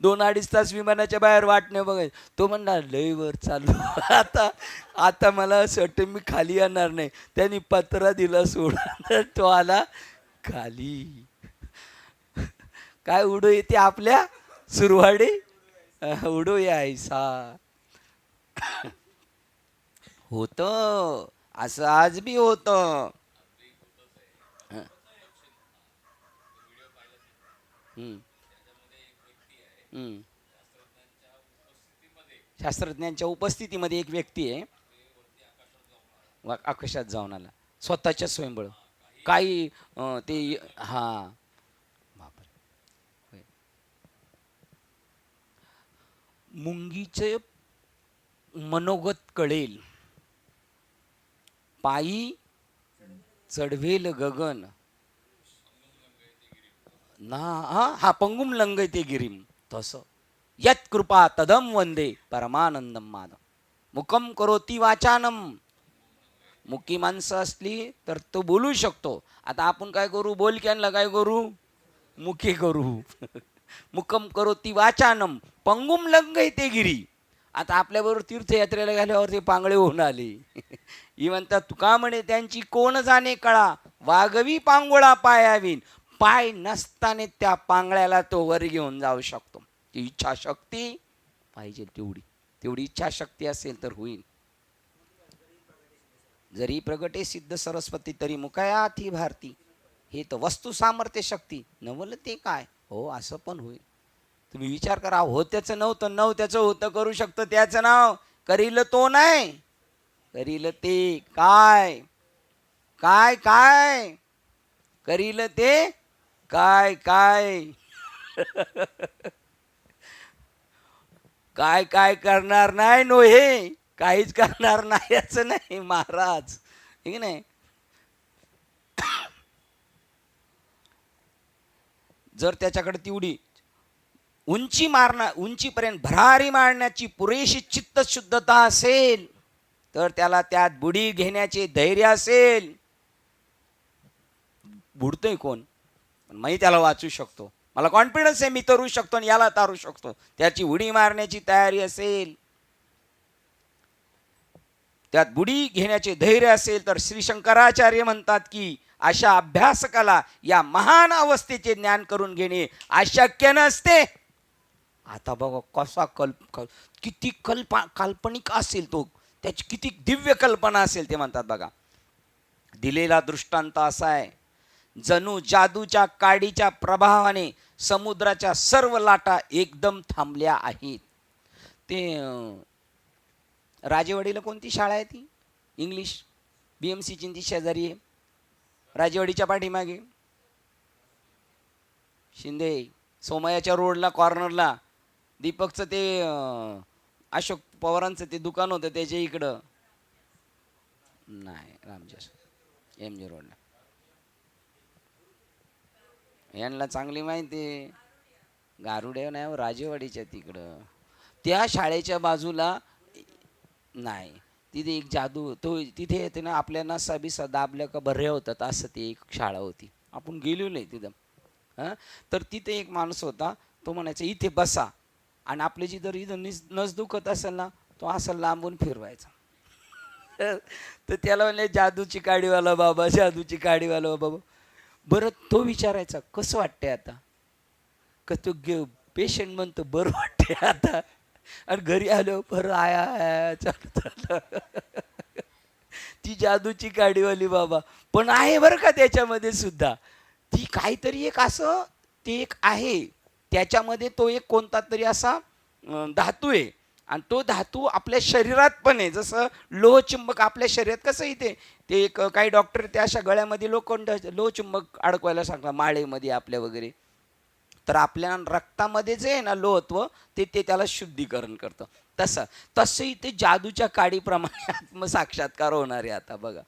2-2.5 तास विमानाच्या बाहेर वाटणे बघाय. तो म्हणणार लय वर चाललो, आता मला असं वाटतं मी खाली येणार नाही. त्यांनी पत्रा दिला सोडा, तो आला खाली. काय उडो येते आपल्या सुरवाडे, उडो यायसा होत, असं आज बी होत. शास्त्रज्ञांच्या उपस्थितीमध्ये एक व्यक्ती आहे, आकाशात जाऊन आला स्वतःच्या स्वयंबळ. काही ते हा मुंगीचे मनोगत कळेल, पायी चढवेल गगन ना. हा पंगुम लंगयते गिरीम, तसं यत कृपा तदम वंदे परमानंदम माधव. मुकम करोती वाचानम, मुकी माणसं असली तर तो बोलू शकतो. आता आपण काय करू, बोलक्यांना काय करू, मुखी करू. मुकम करोती वाचानम पंगुम लंगयते गिरी. आता आपल्याबरोबर तीर्थयात्रेला गेल्यावर ते पांगळे होऊन आले. ही म्हणतात, तुका म्हणे त्यांची कोण जाणे कळा, वागवी पांगोळा पायावीन. पाय नसताने त्या पांगळ्याला तो वर घेऊन जाऊ शकतो. ती इच्छाशक्ती पाहिजे, तेवढी इच्छाशक्ती असेल तर होईल. जरी प्रगटे सिद्ध सरस्वती तरी मुकायाथी भारती, हे तर वस्तू सामर्थ्य शक्ती नवल ते काय हो, असं पण होईल. तुम्ही विचार करा, होत्याचं नव्हतं, नव्हत्याचं होतं करू शकतं, त्याचं नाव करील तो नाही, करील ते काय काय काय करील ते काय काय काय काय करणार नाही नो, हे काहीच करणार नाही याचं नाही महाराज, ठीक नाही. जर त्याच्याकडे तेवढी उंचीपर्यंत भरारी मारण्याची पुरेशी चित्तशुद्धता असेल, तर त्याला त्यात बुडी घेण्याचे धैर्य असेल. बुडतोय कोण, मी त्याला वाचू शकतो, मला कॉन्फिडन्स आहे, मी तरू शकतो आणि याला तारू शकतो, त्याची उडी मारण्याची तयारी असेल, त्यात बुडी घेण्याचे धैर्य असेल, तर श्री शंकराचार्य म्हणतात की अशा अभ्यासकाला या महान अवस्थेचे ज्ञान करून घेणे अशक्य नसते. आता बघा कसा किती काल्पनिक असेल तो, त्याची किती दिव्य कल्पना असेल. ते म्हणतात बघा, दिलेला दृष्टांत असा आहे, जणू जादूच्या काडीच्या प्रभावाने समुद्राच्या सर्व लाटा एकदम थांबल्या आहेत. ते राजेवाडीला कोणती शाळा आहे ती? इंग्लिश BMC ची शेजारी आहे, राजेवाडीच्या पाठीमागे शिंदे सोमयाच्या रोडला कॉर्नरला दीपकचं ते अशोक पवारांचं ते दुकान होतं त्याच्या इकडं नाही, रामजस MG रोडला. यांना चांगली माहिती, गारुडे नाही, राजेवाडीच्या तिकडं त्या शाळेच्या बाजूला नाही, तिथे एक जादू तो तिथे येते ना, आपल्या नसा बिसा दाबल्या का बरे होतात असं ती एक शाळा होती. आपण गेलो नाही तिथं. हां, तर तिथे एक माणूस होता, तो म्हणायचा इथे बसा, आणि आपली जी जर इथं नस दुखत असेल ना, तो असं लांबून फिरवायचा. तर त्याला म्हणले जादूची काडीवाला बाबा, जादूची काडीवाला बाबा. बरं तो विचारायचा कसं वाटतंय आता, का तो पेशंट म्हणतो बरं वाटतंय आता, आणि घरी आलो बरं आया चालू. ती जादूची काडीवाली बाबा पण आहे बरं का, त्याच्यामध्ये सुद्धा ती काहीतरी एक असं ते एक आहे, त्याच्यामध्ये तो एक कोणता तरी असा धातू आहे, आणि तो धातू आपल्या शरीरात पण आहे. जसं लोहचुंबक आपल्या शरीरात कसं इथे ते एक काही डॉक्टर त्या अशा गळ्यामध्ये लोहचुंबक अडकवायला सांगतात माळेमध्ये आपल्या वगैरे, तर आपल्या रक्तामध्ये जे आहे ना लोहत्व ते त्याला शुद्धीकरण करतं. तसं इथे जादूच्या काडीप्रमाणे आत्मसाक्षात्कार होणार आहे. आता बघा,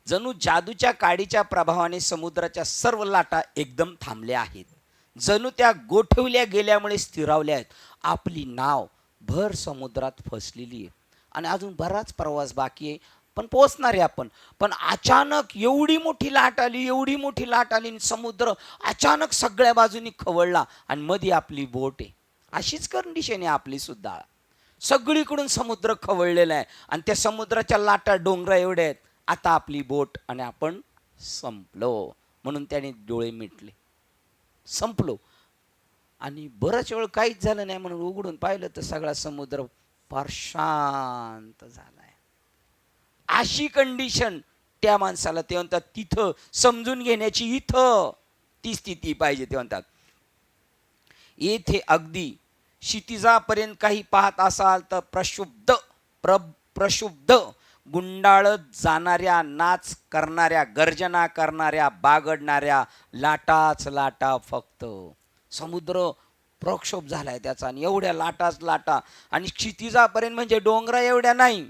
जणू जादूच्या काडीच्या प्रभावाने समुद्राच्या सर्व लाटा एकदम थांबल्या आहेत, जणू त्या गोठवल्या गेल्यामुळे स्थिरावल्या आहेत. आपली नाव भर समुद्रात फसलेली आहे आणि अजून बराच प्रवास बाकी आहे, पण पोहोचणार आहे आपण. पण अचानक एवढी मोठी लाट आली, एवढी मोठी लाट आली, समुद्र अचानक सगळ्या बाजूनी खवळला आणि मध्ये आपली बोट आहे. अशीच कंडिशन आहे आपली सुद्धा, सगळीकडून समुद्र खवळलेला आहे आणि त्या समुद्राच्या लाटा डोंगरा एवढ्या आहेत. आता आपली बोट आणि आपण संपलो, म्हणून त्याने डोळे मिटले, संपलो. आणि बराच वेळ काहीच झालं नाही म्हणून उघडून पाहिलं तर सगळा समुद्र फार शांत झालाय. अशी कंडिशन त्या माणसाला ते म्हणतात तिथं समजून घेण्याची इथं ती स्थिती पाहिजे. ते म्हणतात येथे अगदी क्षितिजापर्यंत काही पाहत असाल तर प्रशुब्ध गुंडाळत जाणाऱ्या, नाच करणाऱ्या, गर्जना करणाऱ्या, बागडणाऱ्या लाटाच लाटा. फक्त समुद्र प्रक्षोभ झालाय त्याचा, आणि एवढ्या लाटाच लाटा, आणि क्षितिजापर्यंत म्हणजे डोंगरा एवढ्या नाही,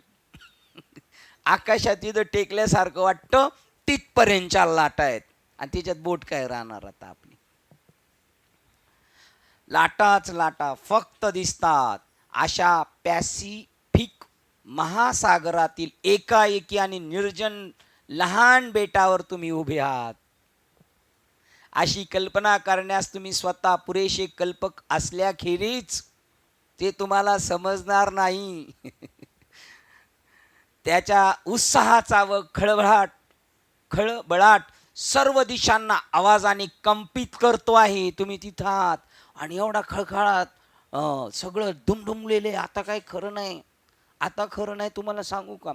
आकाशात इथं टेकल्यासारखं वाटतं तिथपर्यंतच्या लाटा आहेत, आणि त्याच्यात बोट काय राहणार आता आपली. लाटाच लाटा फक्त दिसतात. अशा पॅसिफिक महासागरातील एकाएकी आणि निर्जन लहान बेटावर तुम्ही उभे आहात. अशी कल्पना करण्यास तुम्ही स्वतः पुरेसे कल्पक असल्याखेरीज ते तुम्हाला समजणार नाही. त्याच्या उत्साहाचा व खळबळाट सर्व दिशांना आवाजाने कंपित करतो आहे. तुम्ही तिथं आहात आणि एवढा खळखळाट सगळं दुमदुमलेले. आता काही खरं नाही, आता खरं नाही. तुम्हाला सांगू का,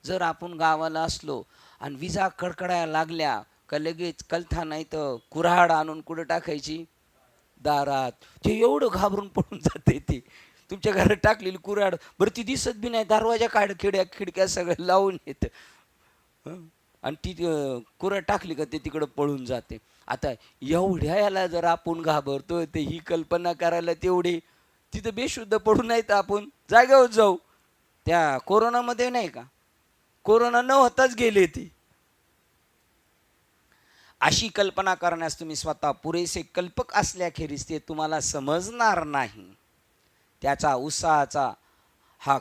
जर आपण गावाला असलो आणि विजा कडकडायला लागल्या का लगेच कलथा नाही तर कुऱ्हाड आणून कुठं टाकायची, दारात. ते एवढं घाबरून पडून जाते ते. तुमच्या घरात टाकलेली कुऱ्हाड बरं ती दिसत बी नाही, दरवाजा खिडक्या सगळं लावून येतं, आणि ती कुऱ्हाड टाकली का ते तिकडं पळून जाते. आता एवढ्या याला जर आपण घाबरतो ते ही कल्पना करायला तेवढी तिथं बेशुद्ध पडून नाही तर आपण जागेवर जाऊ. त्या कोरोनामध्ये नाही का, कोरोना न होताच गेले ती. अशी कल्पना करण्यास तुम्ही स्वतः पुरेसे कल्पक असल्याखेरीज ते तुम्हाला समजणार नाही. त्याचा उत्साहाचा हा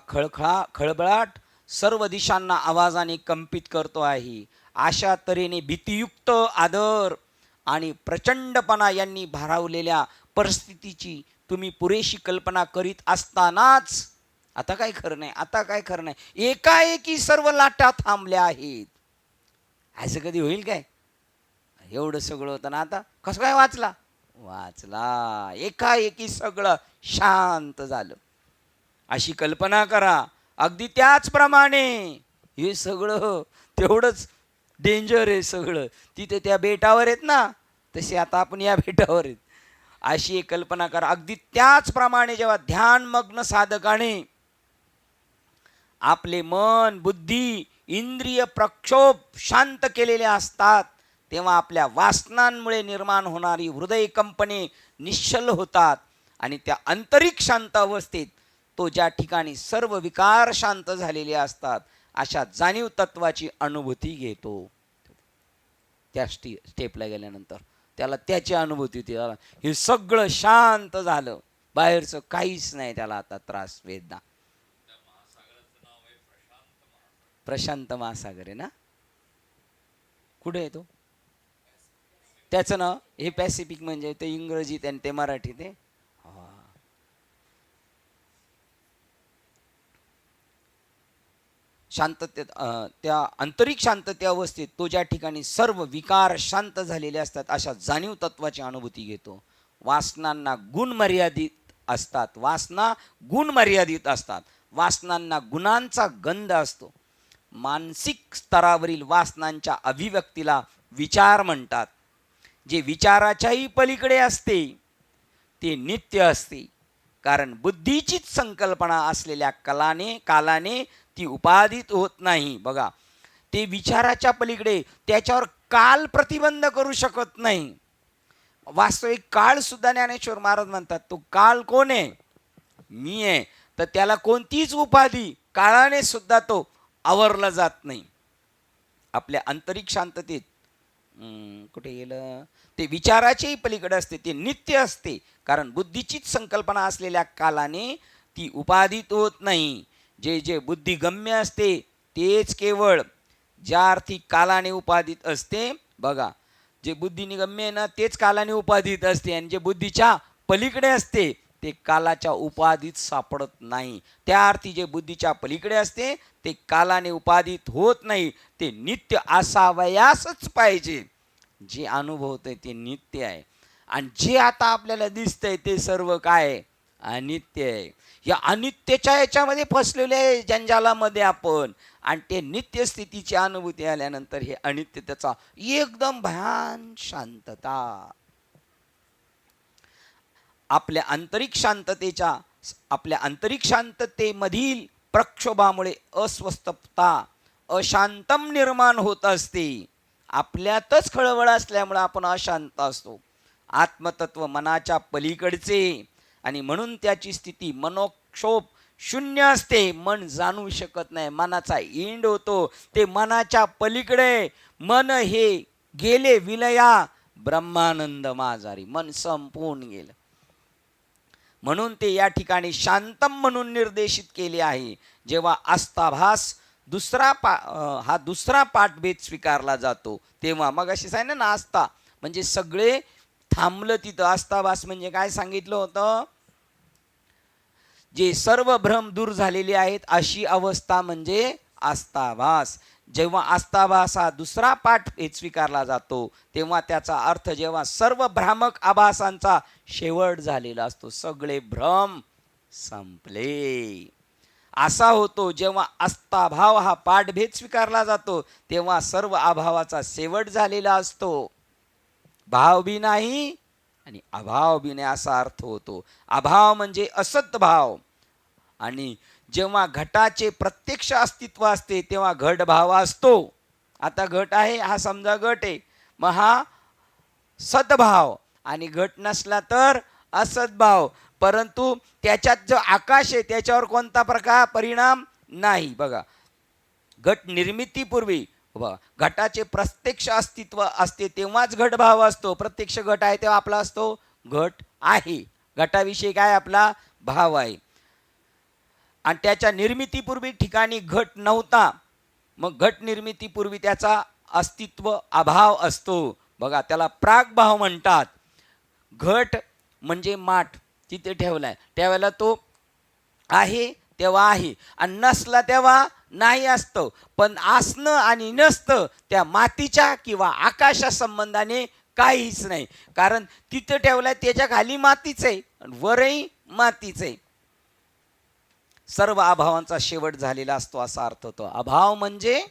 खळबळाट सर्व दिशांना आवाजाने कंपित करतो आहे. अशा तऱ्हेने भीतियुक्त आदर आणि प्रचंडपणा यांनी भारावलेल्या परिस्थितीची तुम्ही पुरेशी कल्पना करीत असतानाच आता काय खरं नाही, आता काय खरं नाही, एकाएकी सर्व लाटा थांबल्या आहेत. असं कधी होईल काय? एवढं सगळं होतं ना, आता कसं काय वाचला, एकाएकी सगळं शांत झालं. अशी कल्पना करा. अगदी त्याचप्रमाणे हे सगळं तेवढंच डेंजर आहे सगळं. तिथे त्या बेटावर आहेत ना, तसे आता आपण या बेटावर आहेत. अशी एक कल्पना करा. अगदी त्याचप्रमाणे जेव्हा ध्यानमग्न साधकाने आपले मन, बुद्धी, इंद्रिय प्रक्षोभ शांत केलेले असतात, तेव्हा आपल्या वासनांमुळे निर्माण होणारी हृदय कंपने निश्चल होतात आणि त्या आंतरिक शांत अवस्थेत तो ज्या ठिकाणी सर्व विकार शांत झालेले असतात अशा जाणीव तत्वाची अनुभूती घेतो. त्या स्टेपला गेल्यानंतर त्याला त्याची अनुभूती होती, हे सगळं शांत झालं, बाहेरचं काहीच नाही त्याला आता त्रास वेदना. प्रशांत महासागर आहे ना, कुठे आहे तो? त्याचं नाव हे पॅसिफिक, म्हणजे ते इंग्रजीत आणि ते मराठीत आहे. शांततेत त्या आंतरिक शांतते अवस्थेत तो ज्या ठिकाणी सर्व विकार शांत झालेले असतात अशा जाणीव तत्वाची अनुभूती घेतो. वासनांना गुण मर्यादित असतात, वासना गुण मर्यादित असतात, वासनांना गुणांचा गंध असतो. मानसिक स्तरावरील वासनांच्या अभिव्यक्तीला विचार म्हणतात. जे विचाराच्याही पलीकडे असते ते नित्य असते, कारण बुद्धीचीच संकल्पना असलेल्या कालाने ती उपादित होत नाही. बघा, ते विचाराच्या पलीकडे, त्याच्यावर काल प्रतिबंध करू शकत नाही. वास्तविक काळ सुद्धा ज्ञानेश्वर महाराज म्हणतात, तो काळ कोण आहे? मी आहे. तर त्याला कोणतीच उपाधी काळाने सुद्धा तो आवरला जात नाही. आपल्या आंतरिक शांततेत कुठे गेलं, ते विचाराच्याही पलीकडे असते, ते नित्य असते, कारण बुद्धीचीच संकल्पना असलेल्या कालाने ती उपादित होत नाही. जे जे बुद्धिगम्य असते तेच केवळ ज्या अर्थी कालाने उपादित असते. बघा, जे बुद्धिनिगम्य आहे ना तेच कालाने उपादित असते, आणि जे बुद्धीच्या पलीकडे असते ते कालाच्या उपाधीत सापडत नाही. त्या अर्थी जे बुद्धीच्या पलीकडे असते ते कालाने उपादित होत नाही, ते नित्य असावयासच पाहिजे. जे अनुभवतंय ते नित्य आहे, आणि जे आता आपल्याला दिसतंय ते सर्व काय? अनित्य आहे. या अनित्यच्या याच्यामध्ये फसलेले आहे जंजालामध्ये आपण, आणि ते नित्य स्थितीची अनुभूती आल्यानंतर हे अनित्यतेचा एकदम भयान शांतता. आपल्या आंतरिक शांततेमधील प्रक्षोभामुळे अस्वस्थता, अशांतम निर्माण होत असते. आपल्यातच खळबळ असल्यामुळे आपण अशांत असतो. आत्मतत्व मनाच्या पलीकडचे, आणि म्हणून त्याची स्थिती मनोक्षोभ शून्य असते. मन जाणू शकत नाही, मनाचा इंड होतो, ते मनाच्या पलीकडे. मन हे गेले विलया ब्रह्मानंद माझारी, मन संपून गेलं. म्हणून ते या ठिकाणी शांतम म्हणून निर्देशित केले आहे. जेव्हा आस्थाभास हा दुसरा पाठभेद स्वीकारला जातो तेव्हा, मग अशी सांगितलं ना, आस्था म्हणजे सगळे थांबलं तिथं. आस्थाभास म्हणजे काय सांगितलं होतं? जे सर्व भ्रम दूर झालेले आहेत अशी अवस्था म्हणजे आस्थाभास. जेव्हा आस्थाभास हा दुसरा पाठभेद स्वीकारला जातो तेव्हा त्याचा अर्थ जेव्हा सर्व भ्रामक आभासांचा शेवट झालेला असतो, सगळे भ्रम संपले, असा होतो. जेव्हा आस्थाभाव हा पाठभेद स्वीकारला जातो तेव्हा सर्व अभावाचा शेवट झालेला असतो. भाव बी नाही आणि अभाव बी नाही असा अर्थ होतो. अभाव म्हणजे असत भाव, आणि जेव्हा घटाचे प्रत्यक्ष अस्तित्व असते तेव्हा घट भाव असतो. आता घट आहे, हा समजा घट आहे, मग हा सद्भाव, आणि घट नसला तर असद्भाव. परंतु त्याच्यात जो आकाश आहे त्याच्यावर कोणता प्रकार परिणाम नाही. बघा, घट निर्मितीपूर्वी घटाचे प्रत्यक्ष अस्तित्व असते तेव्हाच घटभाव असतो. प्रत्यक्ष घट आहे तेव्हा आपला असतो घट आहे, घटाविषयी काय आपला भाव आहे. आणि त्याच्या निर्मितीपूर्वी ठिकाणी घट नव्हता, मग घट निर्मितीपूर्वी त्याचा अस्तित्व अभाव असतो. बघा, त्याला प्रागभाव म्हणतात. घट म्हणजे माठ तिथे ठेवलाय, त्यावेळेला तो आहे तेव्हा आहे, आणि नसला तेव्हा नाही असतं. पण असणं आणि नसतं त्या मातीच्या किंवा आकाशा संबंधाने काहीच नाही, कारण तिथे ठेवलाय त्याच्या खाली मातीच आहे, वरही मातीच आहे. सर्व अभावांचा शेवट झालेला असतो असा अर्थ होतो. अभाव म्हणजे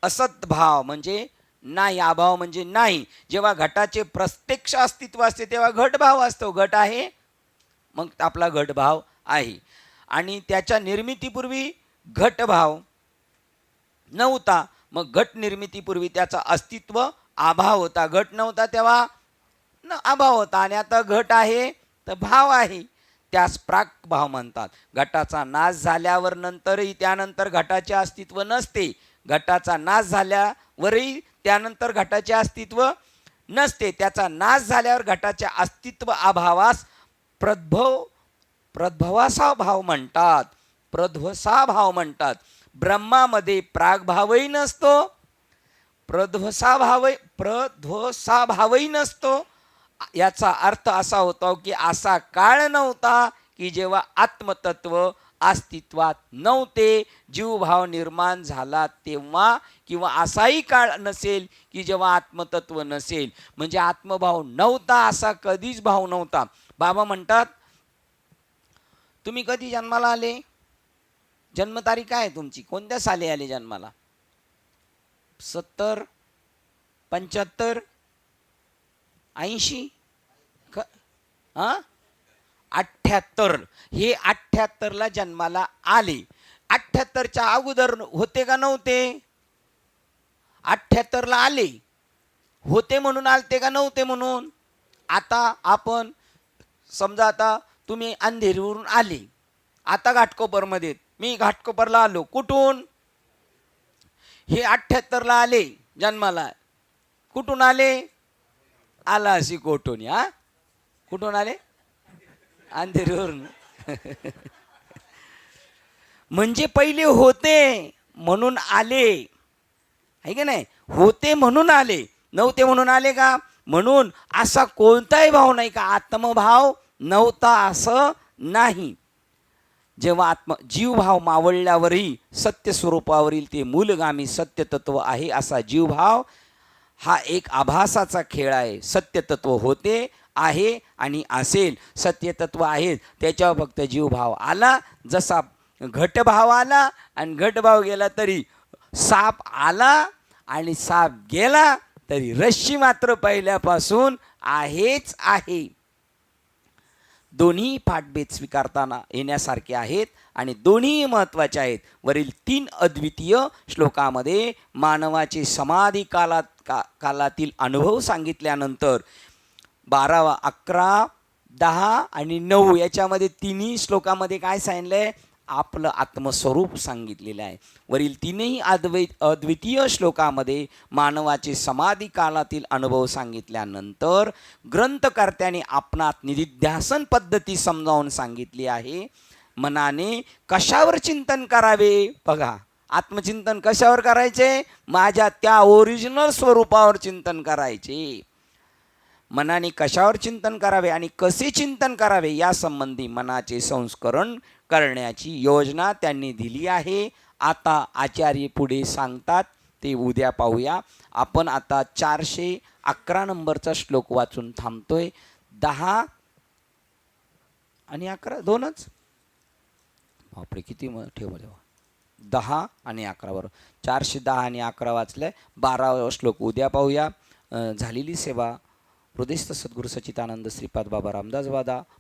असद्भाव म्हणजे नाही, अभाव म्हणजे नाही. जेव्हा घटाचे प्रत्यक्ष अस्तित्व असते तेव्हा घटभाव असतो, घट आहे मग आपला घटभाव आहे. आणि त्याच्या निर्मितीपूर्वी घटभाव नव्हता. मग घट निर्मितीपूर्वी त्याचा अस्तित्व अभाव होता. घट नव्हता तेव्हा अभाव होता आणि आता घट आहे तर भाव आहे. त्यास प्राक भाव म्हणतात. घटाचा नाश झाल्यावर नंतरही त्यानंतर घटाचे अस्तित्व नसते. घटाचा नाश झाल्यावरही त्यानंतर घटाचे अस्तित्व नसते. त्याचा नाश झाल्यावर घटाच्या अस्तित्व अभावास प्रद्भवासा भाव म्हणतात. प्रध्वसा भाव म्हणतात. ब्रह्मामध्ये प्रागभावही नसतो, प्रध्वसा भावही नसतो. याचा अर्थ असा होतो की असा काळ नव्हता की जेव्हा आत्मतत्व अस्तित्वात नव्हते, जीवभाव निर्माण झाला तेव्हा, किंवा असाही काळ नसेल की जेव्हा आत्मतत्व नसेल. म्हणजे आत्मभाव नव्हता असा कधीच भाव नव्हता. बाबा म्हणतात, तुम्ही कधी जन्माला आले? जन्मतारीख काय आहे तुमची? कोणत्या साली आले जन्माला? 70, 75, 80, 78. हे 78ला जन्माला आले. 78च्या अगोदर होते का नव्हते? 78ला आले होते म्हणून आलते का नव्हते म्हणून? आता आपण समजा, आता तुम्ही अंधेरीवरून आले, आता घाटकोपरमध्ये, मी घाटकोपरला आलो. कुठून? हे 78ला आले जन्माला. कुठून आले? आला अशी कोठून. कुठून आले? अंधेरीवरून. म्हणजे पहिले होते म्हणून आले, आहे का नाही? होते म्हणून आले, नव्हते म्हणून आले का? म्हणून असा कोणताही भाव नाही का आत्मभाव नव्हता असं नाही. जेव्हा जीवभाव मावळल्यावरही सत्य स्वरूपावरील ते मूलगामी सत्यतत्व आहे असा जीवभाव हा एक आभासाचा खेळ आहे. सत्यतत्व होते, आहे आणि असेल. सत्यतत्व आहे त्याच्यावर फक्त जीवभाव आला. जसा घटभाव आला आणि घटभाव गेला तरी साप आला आणि साप गेला तरी रश्मी मात्र पहिल्यापासून आहेच आहे. दोन्ही पाठभेद स्वीकारताना येण्यासारखे आहेत आणि दोन्ही महत्त्वाचे आहेत. वरील 3 अद्वितीय श्लोकामध्ये मानवाचे समाधी कालातील अनुभव सांगितल्यानंतर 12, 11, 10 आणि 9 याच्यामध्ये तिन्ही श्लोकामध्ये काय सांगितलंय? आपलं आत्मस्वरूप सांगितलेलं आहे. वरील 3ही अद्वितीय श्लोकामध्ये मानवाचे समाधी कालातील अनुभव सांगितल्यानंतर ग्रंथकर्त्याने आपणात निधिध्यासन पद्धती समजावून सांगितली आहे. मनाने कशावर चिंतन करावे? बघा, आत्मचिंतन कशावर करायचे? माझ्या त्या ओरिजिनल स्वरूपावर चिंतन करायचे. मनाने कशावर चिंतन करावे आणि कसे चिंतन करावे या संबंधी मनाचे संस्करण करण्याची योजना त्यांनी दिली आहे. आता आचार्य पुढे सांगतात ते उद्या पाहूया. आपण आता 411 नंबरचा श्लोक वाचून थांबतोय. 10 आणि 11 दोनच. बापरे, किती ठेवलं. 10 आणि 11 बरोबर 410 आणि 11 वाचलंय. 12वा श्लोक उद्या पाहूया. झालेली सेवा हृदयस्थ सद्गुरू सच्चिदानंद श्रीपाद बाबा रामदास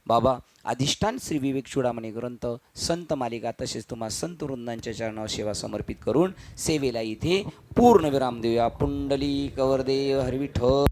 बाबा अधिष्ठान श्री विवेक चूडामणी ग्रंथ संत मालिका तसेच तुम्हा संत वृंदांच्या चरणावर सेवा समर्पित करून सेवेला इथे पूर्ण विराम देऊया. पुंडलिक वरदेव हरविठ्ठल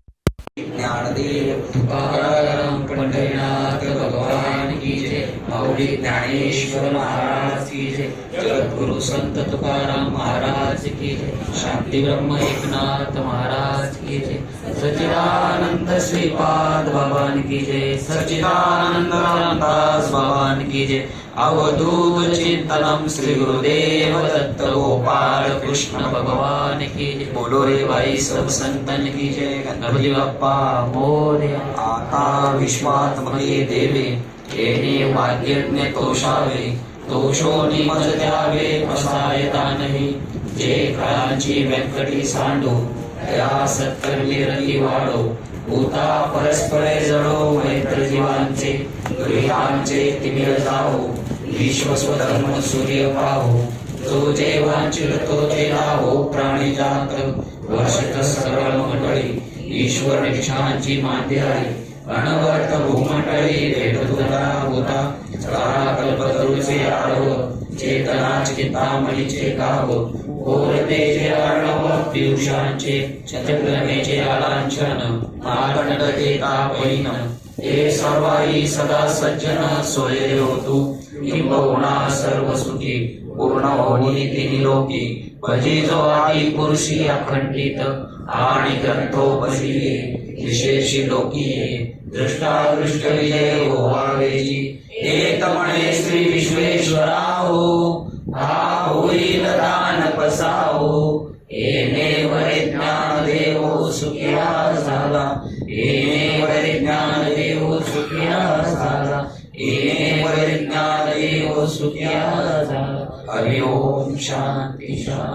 ज्ञानदेव तुकाराम पंढरीनाथ भगवान की जय. माऊली ज्ञानेश्वर महाराज की जय. जगद्गुरु संत तुकाराम महाराज की जय. शांती ब्रह्म एकनाथ महाराज की जय. सच्चिदानंद श्रीपाद बाबान की जय. सच्चिदानंद रामदास बाबान की जय. अवधूत चिंतनम श्री गुरुदेव दत्त गोपाल कृष्ण भगवान की जय. बोलो रे भाई सब संतन की जय. गणपती बाप्पा मोरया. आता विश्वात्मके देवे येणे वाद्यज्ञ तोषावे. तोषोनी मज द्यावे पसायता नाही. जे काळांची व्यंकटी सांडो त्या सत्कर्मी रती वाढो. भूता परस्परे जडो मैत्र जीवांचे. गृहांचे तिमिर जाओ विश्व स्वधर्म सूर्य पाहो. जो जे वांचिल तो ते लाहो. प्राणी जात वर्षत सकळ मंडळी. ईश्वर निक्षांची मांद्याळी. अनवर्त भूमंडळी भेट तुला होता. कल्पतरुचे आडव चेतना चिंतामणीचे गाव ओरतेचे अर्णव पियुषांचे चंद्रमेचे आलांछन मार्कंडते तापैन हे सर्वाही सदा सज्जन सोये होतु किंबहुना सर्व सुखी पूर्ण होई तिनी लोकी भजी जो आदि पुरुषी अखंडित आणि ग्रंथोपशी विशेषी लोकी दृष्टादृष्ट विजय होवावेजी एक म्हणे श्री विश्वेश्वरा हो हा होईल दान पसाहो येणे वरे ज्ञान देव सुखिया झाला येणे वरे ज्ञान देव सुखिया झाला येणे वरे ज्ञान देव सुखिया झाला हरि ओम शांती शांती.